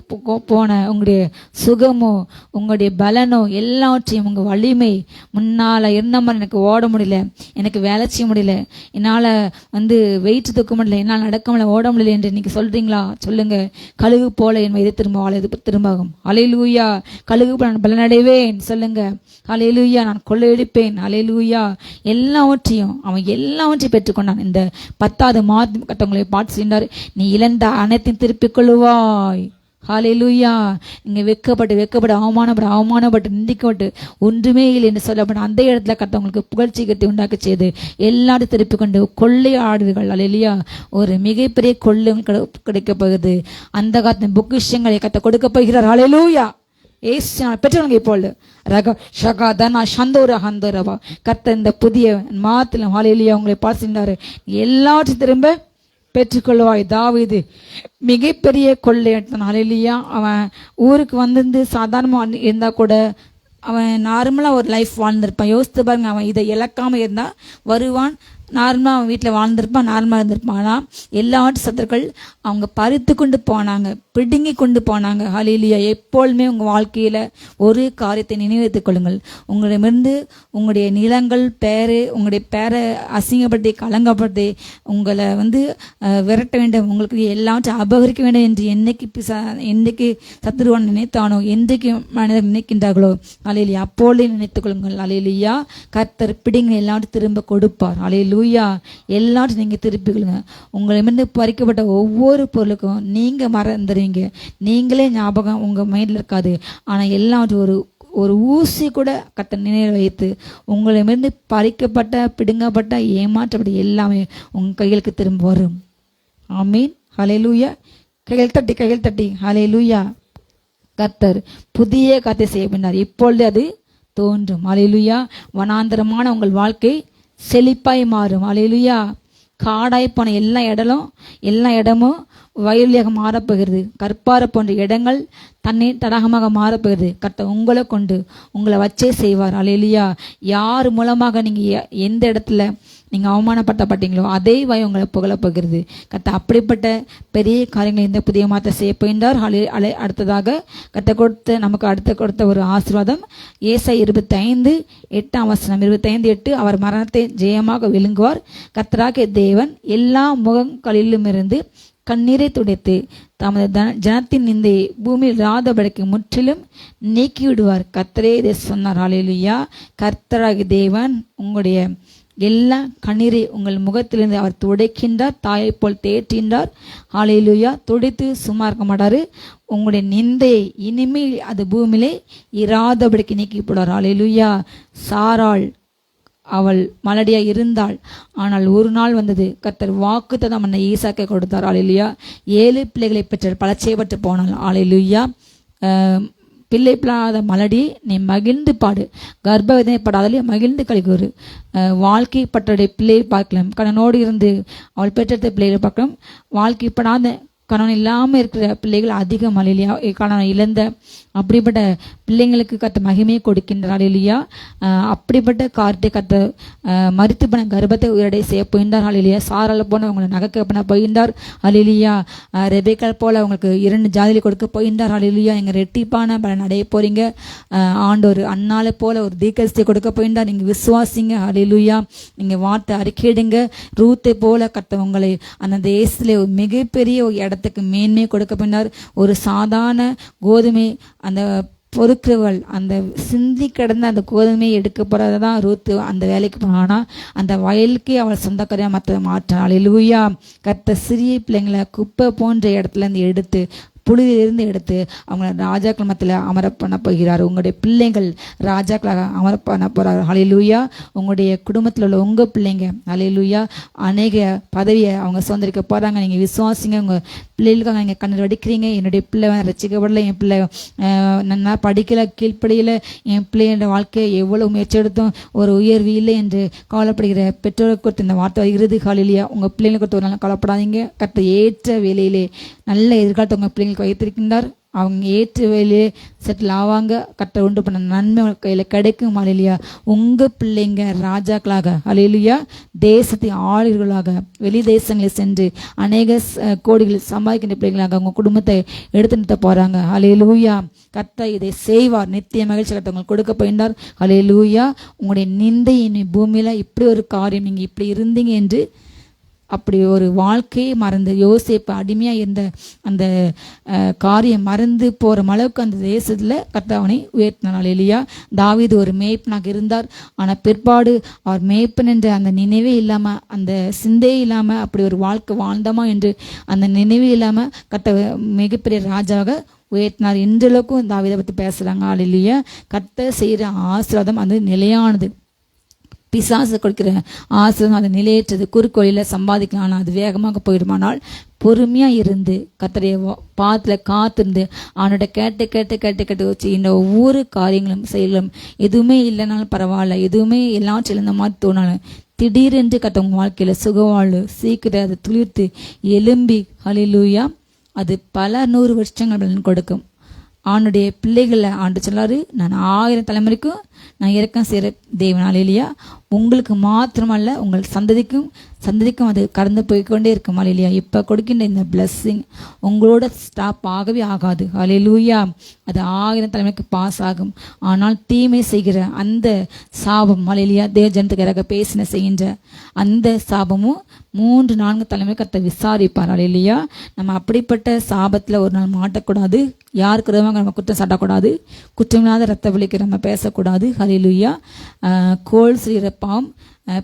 போன உங்களுடைய சுகமோ, உங்களுடைய பலனோ, எல்லாவற்றையும், உங்கள் வலிமை, முன்னால் இருந்த மாதிரி எனக்கு ஓட முடியல, எனக்கு வேலை செய்ய முடியல, என்னால் வெயிட் தூக்க முடியல, என்னால் நடக்க முடியல, ஓட முடியல என்று இன்னைக்கு சொல்றீங்களா? சொல்லுங்க, கழுகு போல என் வயது திரும்ப வாழ திரும்பாகும். ஹல்லேலூயா. கழுகு போல நான் பலனடைவேன். சொல்லுங்க ஹல்லேலூயா. நான் கொள்ளையடிப்பேன். ஹல்லேலூயா. எல்லாவற்றையும் அவன் எல்லாவற்றையும் பெற்றுக்கொண்டான். இந்த 10வது மாதம் கத்தவங்களை பார்த்து சொன்னார், நீ இழந்த அனைத்தையும் திருப்பிக் கொள்ளுவாய். ஹல்லேலூயா. நீங்க வெக்கப்பட்டு அவமானப்பட்டு நிந்திக்கப்பட்டு ஒன்றுமே இல்லை என்று சொல்லப்பட்ட அந்த இடத்துல கர்த்தவங்களுக்கு புகழ்ச்சி கட்டி உண்டாக்க செய்து எல்லாரும் திருப்பி கொண்டு கொள்ளையாடுவீர்கள். ஹல்லேலூயா. ஒரு மிகப்பெரிய கொள்ளை கிடைக்க போகுது. அந்த காலத்தின் பொக்கிஷங்களை கர்த்த கொடுக்க போகிறார். ஹல்லேலூயா. பெற்றவங்க இப்போது ரக ஷகா தனா சந்தோர ஹந்தோரவா கர்த்த இந்த புதிய மாத்திரம் ஹல்லேலூயா உங்களை பார்த்துட்டாரு. எல்லாவற்றையும் திரும்ப பெற்றுக்கொள்வாய். தாவீது மிகப்பெரிய கொள்ளையடித்தான். ஹல்லேலூயா. அவன் ஊருக்கு வந்திருந்து சாதாரணமாக இருந்தா கூட அவன் நார்மலாக ஒரு லைஃப் வாழ்ந்திருப்பான். யோசித்து பாருங்க, அவன் இதை இழக்காம இருந்தா வருவான், நார்மலாக அவன் வீட்டில் வாழ்ந்திருப்பான், நார்மலாக இருந்திருப்பான். ஆனால் எல்லாவற்றையும் சத்துருக்கள் அவங்க பறித்து கொண்டு போனாங்க, பிடுங்கி கொண்டு போனாங்க. ஹல்லேலூயா. எப்பொழுதுமே உங்கள் வாழ்க்கையில் ஒரு காரியத்தை நினைவுத்துக் கொள்ளுங்கள். உங்களிடமிருந்து உங்களுடைய நிலங்கள், பேரு, உங்களுடைய பேரை அசிங்கப்படுத்தி கலங்கப்படுத்தி உங்களை விரட்ட வேண்டும், உங்களுக்கு எல்லாவற்றையும் அபகரிக்க வேண்டும் என்று என்னைக்கு சத்துருவான் நினைத்தானோ, என்றைக்கு மனிதர் நினைக்கின்றார்களோ, ஹல்லேலூயா, அப்பொழுதே நினைத்துக் கொள்ளுங்கள். ஹல்லேலூயா. கர்த்தர் பிடிங்க எல்லாவற்றையும் திரும்ப கொடுப்பார். ஹல்லேலூயா. எல்லாத்தையும் நீங்க திருப்பிக்கொள்ளுங்க. உங்களிடமிருந்து பறிக்கப்பட்ட ஒவ்வொரு பொருளுக்கும் நீங்க மறந்துடுவீங்க, நீங்களே ஞாபகம் உங்க மைண்ட்ல இருக்காது. ஆனா எல்லாவற்றையும் ஒரு ஊசி கூட கர்த்தர் நினைவு வைத்து உங்களிடமிருந்து பறிக்கப்பட்ட, பிடுங்கப்பட்ட, ஏமாற்றப்பட்ட எல்லாமே உங்க கைகளுக்கு திரும்ப வரும். ஆமீன். ஹல்லேலூயா. கைகள் தட்டி ஹல்லேலூயா. கர்த்தர் புதிய காரியத்தை செய்ய பின்னார், இப்பொழுது அது தோன்றும். ஹல்லேலூயா. வனாந்தரமான உங்கள் வாழ்க்கை செழிப்பாய் மாறும். ஹல்லேலூயா. காடாய் போன எல்லா இடமும் வயலியாக மாறப்போகிறது. கற்பாறை போன்ற இடங்கள் தண்ணீர் தடாகமாக மாறப்போகிறது. கர்த்தர் உங்களை கொண்டு உங்களை வச்சே செய்வார். ஹல்லேலூயா. யார் மூலமாக நீங்க எந்த இடத்துல நீங்க அவமானப்பட்டீங்களோ அதே வாய் உங்களை புகழப் போகிறது. கர்த்தர் அப்படிப்பட்ட பெரிய காரியங்களை இந்த புதிய மாதத்தை செய்ய போகின்றார். அடுத்ததாக கர்த்தர் நமக்கு கொடுத்த ஒரு ஆசீர்வாதம் ஏசாயா 25:8 அவர் மரணத்தை ஜெயமாக விழுங்குவார். கர்த்தராகிய தேவன் எல்லா முகங்களிலும் இருந்து கண்ணீரை துடைத்து தமது ஜனத்தின் நிந்தையை பூமியில் இராதபடிக்கு முற்றிலும் நீக்கிவிடுவார். கர்த்தரே இதை சொன்னார். ஹல்லேலூயா. கர்த்தராகிய தேவன் உங்களுடைய எல்லா கண்ணீரை உங்கள் முகத்திலிருந்து அவர் துடைக்கின்றார். தாயை போல் தேற்றுகின்றார். ஹல்லேலூயா. துடைத்து சும்மா இருக்க மாட்டாரு. உங்களுடைய நிந்தையை இனிமேல் அது பூமியிலே இராதபடிக்கு நீக்கிவிடுவார். ஹல்லேலூயா. சாராள் அவள் மலடியா இருந்தாள். ஆனால் ஒரு நாள் வந்தது, கர்த்தர் வாக்குத்தத்தம் பண்ண ஈசாக்கை கொடுத்தார். ஹல்லேலூயா. 7 பிள்ளைகளை பெற்றார், பலச்சேபட்டு போனாள். ஹல்லேலூயா. பிள்ளை பிள்ளாத மலடி, நீ மகிழ்ந்து பாடு, கர்ப்பவதிப்படாதலே மகிழ்ந்து கழிக்கூறு. வாழ்க்கைப்பட்டடைய பிள்ளையை பார்க்கலாம், கணவனோடு இருந்து அவள் பெற்றெடுத்த பிள்ளைகளை பார்க்கலாம். வாழ்க்கைப்படாத கணவன் இல்லாமல் இருக்கிற பிள்ளைகள் அதிகம். ஹல்லேலூயா. கணவன் இழந்த அப்படிப்பட்ட பிள்ளைங்களுக்கு கத்த மகிமையை கொடுக்கின்றார். ஹல்லேலூயா. அப்படிப்பட்ட காரியத்தை கத்த மரித்து பண்ண கர்ப்பத்தை உயிரடை செய்ய போகின்றார். ஹல்லேலூயா. சாரால போன உங்களை நகைக்க பண்ண போகின்றார். ஹல்லேலூயா. ரெபேக்கால் போல உங்களுக்கு 2 ஜாதியை கொடுக்க போகின்றார். ஹல்லேலூயா. நீங்கள் ரெட்டிப்பான பலன் அடைய போறீங்க. ஆண்டவர் அன்னாலை போல ஒரு தீர்க்கதரிசியை கொடுக்க போகின்றார். நீங்கள் விசுவாசிங்க. ஹல்லேலூயா. நீங்கள் வார்த்தை அறிக்கையிடுங்க. ரூத்தை போல கத்த உங்களை அந்த தேசத்துல மிகப்பெரிய ஒரு இடத்துக்கு மேன்மையை கொடுக்க போகின்றார். ஒரு சாதாரண கோதுமை அந்த பொறுக்குகள் அந்த சிந்தி கிடந்த அந்த கோதுமையை எடுக்க போறதான் ரூத்து அந்த வேலைக்கு போனானா அந்த வயலுக்கே அவள் சொந்தக்காரியா மற்ற மாற்றாள். ஹல்லேலூயா. கர்த்தர் சிறிய பிள்ளைங்களை குப்பை போன்ற இடத்துல இருந்து எடுத்து புழுதிலிருந்து எடுத்து அவங்கள ராஜாக்கள் மத்தியில் அமர பண்ண போகிறார். உங்களுடைய பிள்ளைகள் ராஜாக்களாக அமர பண்ண போகிறார். ஹல்லேலூயா. உங்களுடைய குடும்பத்தில் உள்ள உங்கள் பிள்ளைங்க ஹல்லேலூயா அநேக பதவியை அவங்க சுதந்திரிக்க போகிறாங்க. நீங்கள் விசுவாசிங்க. உங்கள் பிள்ளைகளுக்காக நீங்கள் கண்ணீர் வடிக்கிறீங்க. என்னுடைய பிள்ளை ரசிக்கப்படலை, என் பிள்ளை நல்லா படிக்கலை, கீழ்ப்படியில், என் பிள்ளையோட வாழ்க்கையை எவ்வளோ முயற்சி எடுத்தோம் ஒரு உயர்வு இல்லை என்று கவலைப்படுகிற பெற்றோருக்கு கொடுத்து இந்த வார்த்தை வருகிறது. ஹல்லேலூயா. உங்கள் பிள்ளைங்களை கொடுத்து ஒரு நாள் கவலைப்படாதீங்க. கர்த்தர் ஏற்ற வேலையிலே நல்ல எதிர்காலத்தை உங்கள் பிள்ளைங்களுக்கு வைத்திருக்கின்றார். அவங்க ஏற்ற வேலையே செட்டில் ஆவாங்க. கர்த்தர் உண்டு பண்ண நன்மை கையில் கிடைக்கும். ஹல்லேலூயா. உங்கள் பிள்ளைங்க ராஜாக்களாக ஹல்லேலூயா தேசத்தை ஆளுகளாக வெளி தேசங்களில் சென்று அநேக கோடிகள் சம்பாதிக்கின்ற பிள்ளைகளாக உங்கள் குடும்பத்தை எடுத்து நிறுத்த போகிறாங்க. ஹல்லேலூயா. கர்த்தர் இதை செய்வார். நித்திய மகிழ்ச்சி கர்த்தர் உங்களுக்கு கொடுக்க போகின்றார். ஹல்லேலூயா. உங்களுடைய நிந்தை பூமியில் இப்படி ஒரு காரியம் நீங்கள் இப்படி இருந்தீங்க என்று அப்படி ஒரு வாழ்க்கையை மறந்து யோசேப்பு அடிமையாக இருந்த அந்த காரியம் மறந்து போகிற அளவுக்கு அந்த தேசத்தில் கர்த்தர் அவனை உயர்த்தினார். ஹல்லேலூயா. தாவீது ஒரு மேய்ப்பனாக இருந்தார். ஆனால் பிற்பாடு அவர் மேய்ப்பன் என்ற அந்த நினைவே இல்லாமல் அந்த சிந்தையே இல்லாமல் அப்படி ஒரு வாழ்க்கை வாழ்ந்தோமா என்று அந்த நினைவே இல்லாமல் கர்த்தர் மிகப்பெரிய ராஜாவாக உயர்த்தினார். இன்றளவுக்கும் தாவீதை பற்றி பேசுகிறாங்க. ஹல்லேலூயா. கர்த்தர் செய்கிற ஆசீர்வாதம் அது நிலையானது. பிசாசு கொடுக்கிற ஆசீர்வாதம் அது நிலையற்றது. குறுக்கோளில் சம்பாதிக்கலாம், ஆனால் அது வேகமாக போயிடுமானால் பொறுமையாக இருந்து கர்த்தருடைய பாதத்தில் காத்திருந்து அவனோட கேட்டு வச்சு இந்த ஒவ்வொரு காரியங்களும் செயலும் எதுவுமே இல்லைனாலும் பரவாயில்ல, எதுவுமே எல்லாச்சும் இந்த மாதிரி தோணாலும் திடீரென்று கர்த்தர் வாழ்க்கையில் சுகவாழ்வு சீக்கிரம் அதை துளிர்த்து எலும்பி ஹல்லேலூயா அது பல 100 வருஷங்கள் கொடுக்கும். அவனுடைய பிள்ளைகளை ஆண்டு சொல்லாரு, நான் 1000 தலைமுறைக்கும் நான் இறக்கம் செய்கிற தேவன். ஹல்லேலூயா. உங்களுக்கு மாத்திரமல்ல உங்கள் சந்ததிக்கும் அது கடந்து போய்கொண்டே இருக்கும். ஹல்லேலூயா. இப்போ கொடுக்கின்ற இந்த பிளஸ்ஸிங் உங்களோட ஸ்டாப் ஆகவே ஆகாது. ஹல்லேலூயா. அது 1000 தலைமுறைக்கு பாஸ் ஆகும். ஆனால் தீமை செய்கிற அந்த சாபம் ஹல்லேலூயா தேவ ஜனத்துக்கு பேசின செய்கின்ற அந்த சாபமும் 3-4 தலைமுறை கர்த்தர் விசாரிப்பார். ஹல்லேலூயா. நம்ம அப்படிப்பட்ட சாபத்தில் ஒரு நாள் மாட்டக்கூடாது. யாருக்கு நம்ம குற்றம் சாட்டக்கூடாது. குற்றமில்லாத ரத்த வலிக்கு நம்ம பேசக்கூடாது. ஹல்லேலூயா. கோல் செய்கிற பாவம்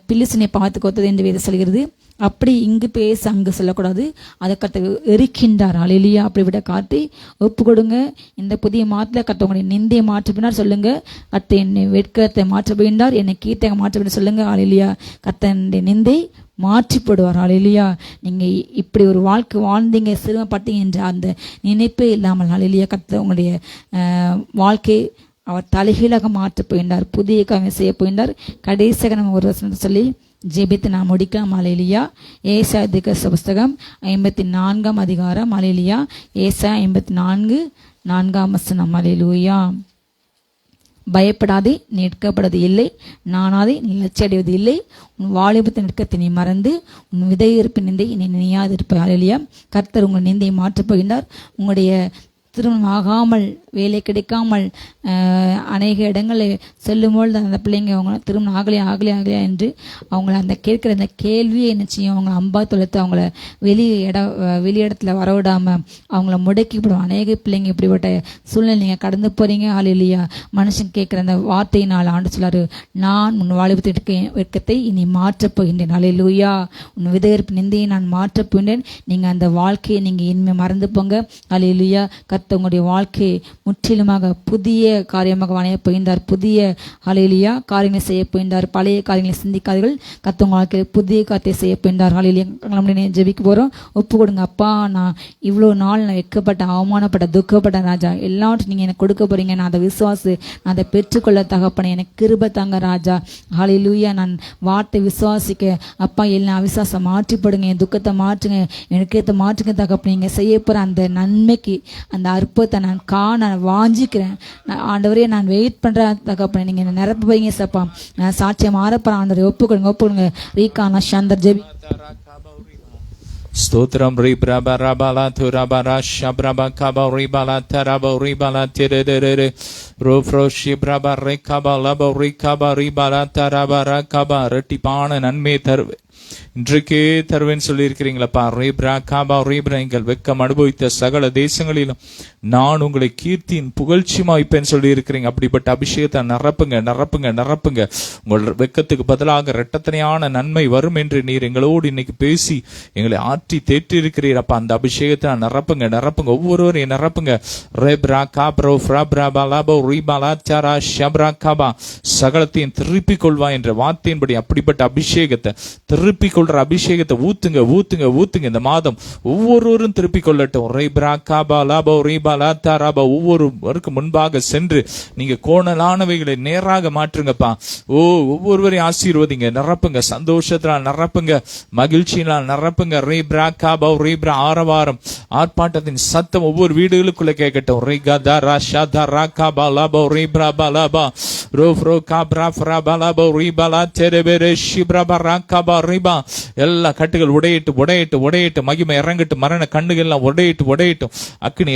பிலிஸ்தீனை பார்த்து கொத்தது என்று வேதம் சொல்கிறது. அப்படி இங்கு பேச அங்கு சொல்லக்கூடாது. அதை கர்த்தர் எரிக்கின்றார். ஹல்லேலூயா. அப்படிப்பட்ட காட்டி ஒப்பு கொடுங்க. இந்த புதிய மாதத்தில் கர்த்தர் உங்களுடைய நிந்தையை மாற்றினார் சொல்லுங்க. கர்த்தர் என்னை வெட்கத்தை மாற்ற போகின்றார், என்னை கீர்த்தனை மாற்ற போகின்றார் சொல்லுங்க. ஹல்லேலூயா. கர்த்தருடைய நிந்தை மாற்றி போடுவார். ஹல்லேலூயா. நீங்கள் இப்படி ஒரு வாழ்க்கை வாழ்ந்தீங்க, சிரமப்பட்டீங்க என்ற அந்த நினைப்பே இல்லாமல் ஹல்லேலூயா கர்த்தர் உங்களுடைய வாழ்க்கை அவர் தலைகீழாக மாற்ற போகின்றார். புதிய காரியம் செய்ய போகின்றார். கடைசியாக நம்ம ஒரு வசனத்தை சொல்லி ஜெபித்து நான் முடிக்கலாம். ஹல்லேலூயா. ஏசாயா தீர்க்கதரிசி புஸ்தகம் 54ஆம் அதிகாரம். ஹல்லேலூயா. ஏசாயா 54:4 வசனம். ஹல்லேலூயா. பயப்படாதே, நீ நிற்கப்படுவது இல்லை, நானாதே நீ லட்சியடைவது இல்லை. உன் வாலிபத்தின் நிற்கத்தை நீ மறந்து உன் விதை இருப்பின் நிந்தை நீ நினையாது இருப்பாய். ஹல்லேலூயா. கர்த்தர் உங்கள் நிந்தையை மாற்றப் போகின்றார். உங்களுடைய திருமணம் ஆகாமல் வேலை கிடைக்காமல் அநேக இடங்களில் செல்லும்போது அந்த பிள்ளைங்க அவங்க திருமணம் ஆகலையா என்று அவங்கள அந்த கேட்குற அந்த கேள்வியை என்ன செய்யும், அவங்க அம்பா தொலைத்து அவங்கள வெளியிடத்துல வரவிடாமல் அவங்கள முடக்கிவிடும். அநேக பிள்ளைங்க இப்படிப்பட்ட சூழ்நிலை நீங்கள் கடந்து போகிறீங்க. ஹல்லேலூயா. மனுஷன் கேட்குற அந்த வார்த்தையினால் ஆண்டு சொல்லாரு, நான் உன் வாலிபத்திற்கு வெட்கத்தை இனி மாற்றப் போகின்றேன். ஹல்லேலூயா. உன் விதையற்பு நிந்தையை நான் மாற்றப் போகின்றேன். நீங்கள் அந்த வாழ்க்கையை நீங்கள் இனிமேல் மறந்து போங்க. ஹல்லேலூயா. உங்களுடைய வாழ்க்கையை முற்றிலுமாக புதிய காரியமாக வணைய போகின்றார். புதிய ஹல்லேலூயா காரியங்களை செய்ய போகின்றார். பழைய காரியங்களை சிந்திக்காதீர்கள். கர்த்தர் உங்கள் வாழ்க்கையில் புதிய காரியத்தை செய்ய போகின்றார். ஹல்லேலூயா. நம்மளே ஜெபிக்க போகிறோம். ஒப்பு கொடுங்க. அப்பா, நான் இவ்வளோ நாள் நான் வெட்கப்பட்ட, அவமானப்பட்ட, துக்கப்பட்ட ராஜா, எல்லாவற்றும் நீங்கள் எனக்கு கொடுக்க போறீங்க. நான் அதை நான் அதை பெற்றுக்கொள்ள தகப்பனே எனக்கு கிருபை தாங்க ராஜா. ஹல்லேலூயா. நான் வார்த்தை விசுவாசிக்க அப்பா எல்லாம் அவிசுவாசம் மாற்றிப்படுங்க. என் துக்கத்தை மாற்றுங்க, எனக்கு மாற்றுங்க தகப்பனே. நீங்கள் செய்ய போகிற அந்த நன்மைக்கு அந்த அற்புதத்தை நான் காண வாஞ்சிக்கிறேன் ஆண்டவரே. நான் வெயிட் பண்ணுறேன் தகப்பனே. நீங்கள் என்ன நிரப்ப போறீங்க சப்பா. நான் சாட்சியம் மாறப்போறேன் ஆண்டவரே. ஒப்புக்கொடுங்க. ரீகானா சந்தர் ஜெபி ஸ்தோத்திரம். ரீ பிரபா ரபாலா துரபரா ஷப்ரபா கபா ரீபாலா தரபா ரீபாலா திரு ரோஃப்ரோ ஷிப்ரபா ரே கபா லபா ரீ கபா ரீபாலா தரபரா கபா ரெட்டிப்பான நன்மை தருவேன் இன்றைக்கே தருவேன் சொல்லி இருக்கிறீங்களப்பா. ரீப்ரா காபா ரீப்ரா எங்கள் வெக்கம் அனுபவித்த சகல தேசங்களிலும் நான் உங்களை கீர்த்தியின் புகழ்ச்சியுமா வைப்பேன் சொல்லி இருக்கிறீங்க. அப்படிப்பட்ட அபிஷேகத்தை நிரப்புங்க. உங்கள் வெக்கத்துக்கு பதிலாக இரட்டத்தனையான நன்மை வரும் என்று நீர் எங்களோடு இன்னைக்கு பேசி எங்களை ஆற்றி தேற்றி இருக்கிறீர் அப்பா. அந்த அபிஷேகத்தை நிரப்புங்க. ஒவ்வொருவரையும் நிரப்புங்க. ரேப்ரா காப்ரோ ஃப்ராப்ரா பாலாபோ ரீபாலா சாரா ஷப்ரா காபா சகலத்தையும் திருப்பிக் கொள்வா என்ற வார்த்தையின்படி அப்படிப்பட்ட அபிஷேகத்தை திருப்பிக் கொள்ற அபிஷேகத்தை ஊத்துங்க. இந்த மாதம் ஒவ்வொருவரும் திருப்பிக் கொள்ளட்டும். ஒவ்வொருவருக்கு முன்பாக சென்று நீங்க கோணலானவைகளை நேராக மாற்றுங்கப்பா. ஒவ்வொருவரையும் ஆசீர்வதிங்க. நிரப்புங்க. சந்தோஷத்தினால் நிரப்புங்க. மகிழ்ச்சியினால் நிரப்புங்க. ஆரவாரம் ஆர்ப்பாட்டத்தின் சத்தம் ஒவ்வொரு வீடுகளுக்குள்ள கேட்கட்டும். எல்லா கட்டுகள் உடையிட்டு மகிமை இறங்கட்டும். மரண கண்ணுகள் எல்லாம் உடையிட்டும். அக்கினி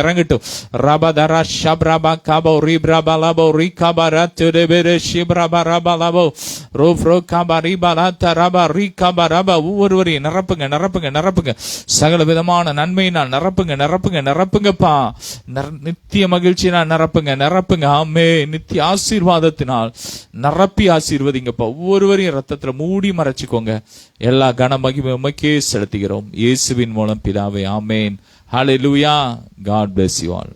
இறங்கட்டும். ரபதரா ஷப்ரபா காபோ ரீப்ரபா லபோ ரீகாபா ரத்ரபெரே ஷிப்ரபா ரபா லபோ ரோஃப்ரோ காபா ரீபாலா தரபா ரீகாபா ரபா. ஒவ்வொருவரையும் நிரப்புங்க. சகல விதமான நன்மையினால் நிரப்புங்கப்பா. நித்திய மகிழ்ச்சியினால் நிரப்புங்க. ஆமே. நித்திய ஆசீர்வாதத்தினால் நிரப்பி ஆசீர்வதிங்கப்பா. ஒவ்வொருவரையும் ரத்தத்துல மூடி மறைச்சுக்கோங்க. எல்லா கன மகிமை உமக்கே செலுத்துகிறோம் இயேசுவின் மூலம் பிதாவே. ஆமேன். ஹல்லேலூயா. God bless you all.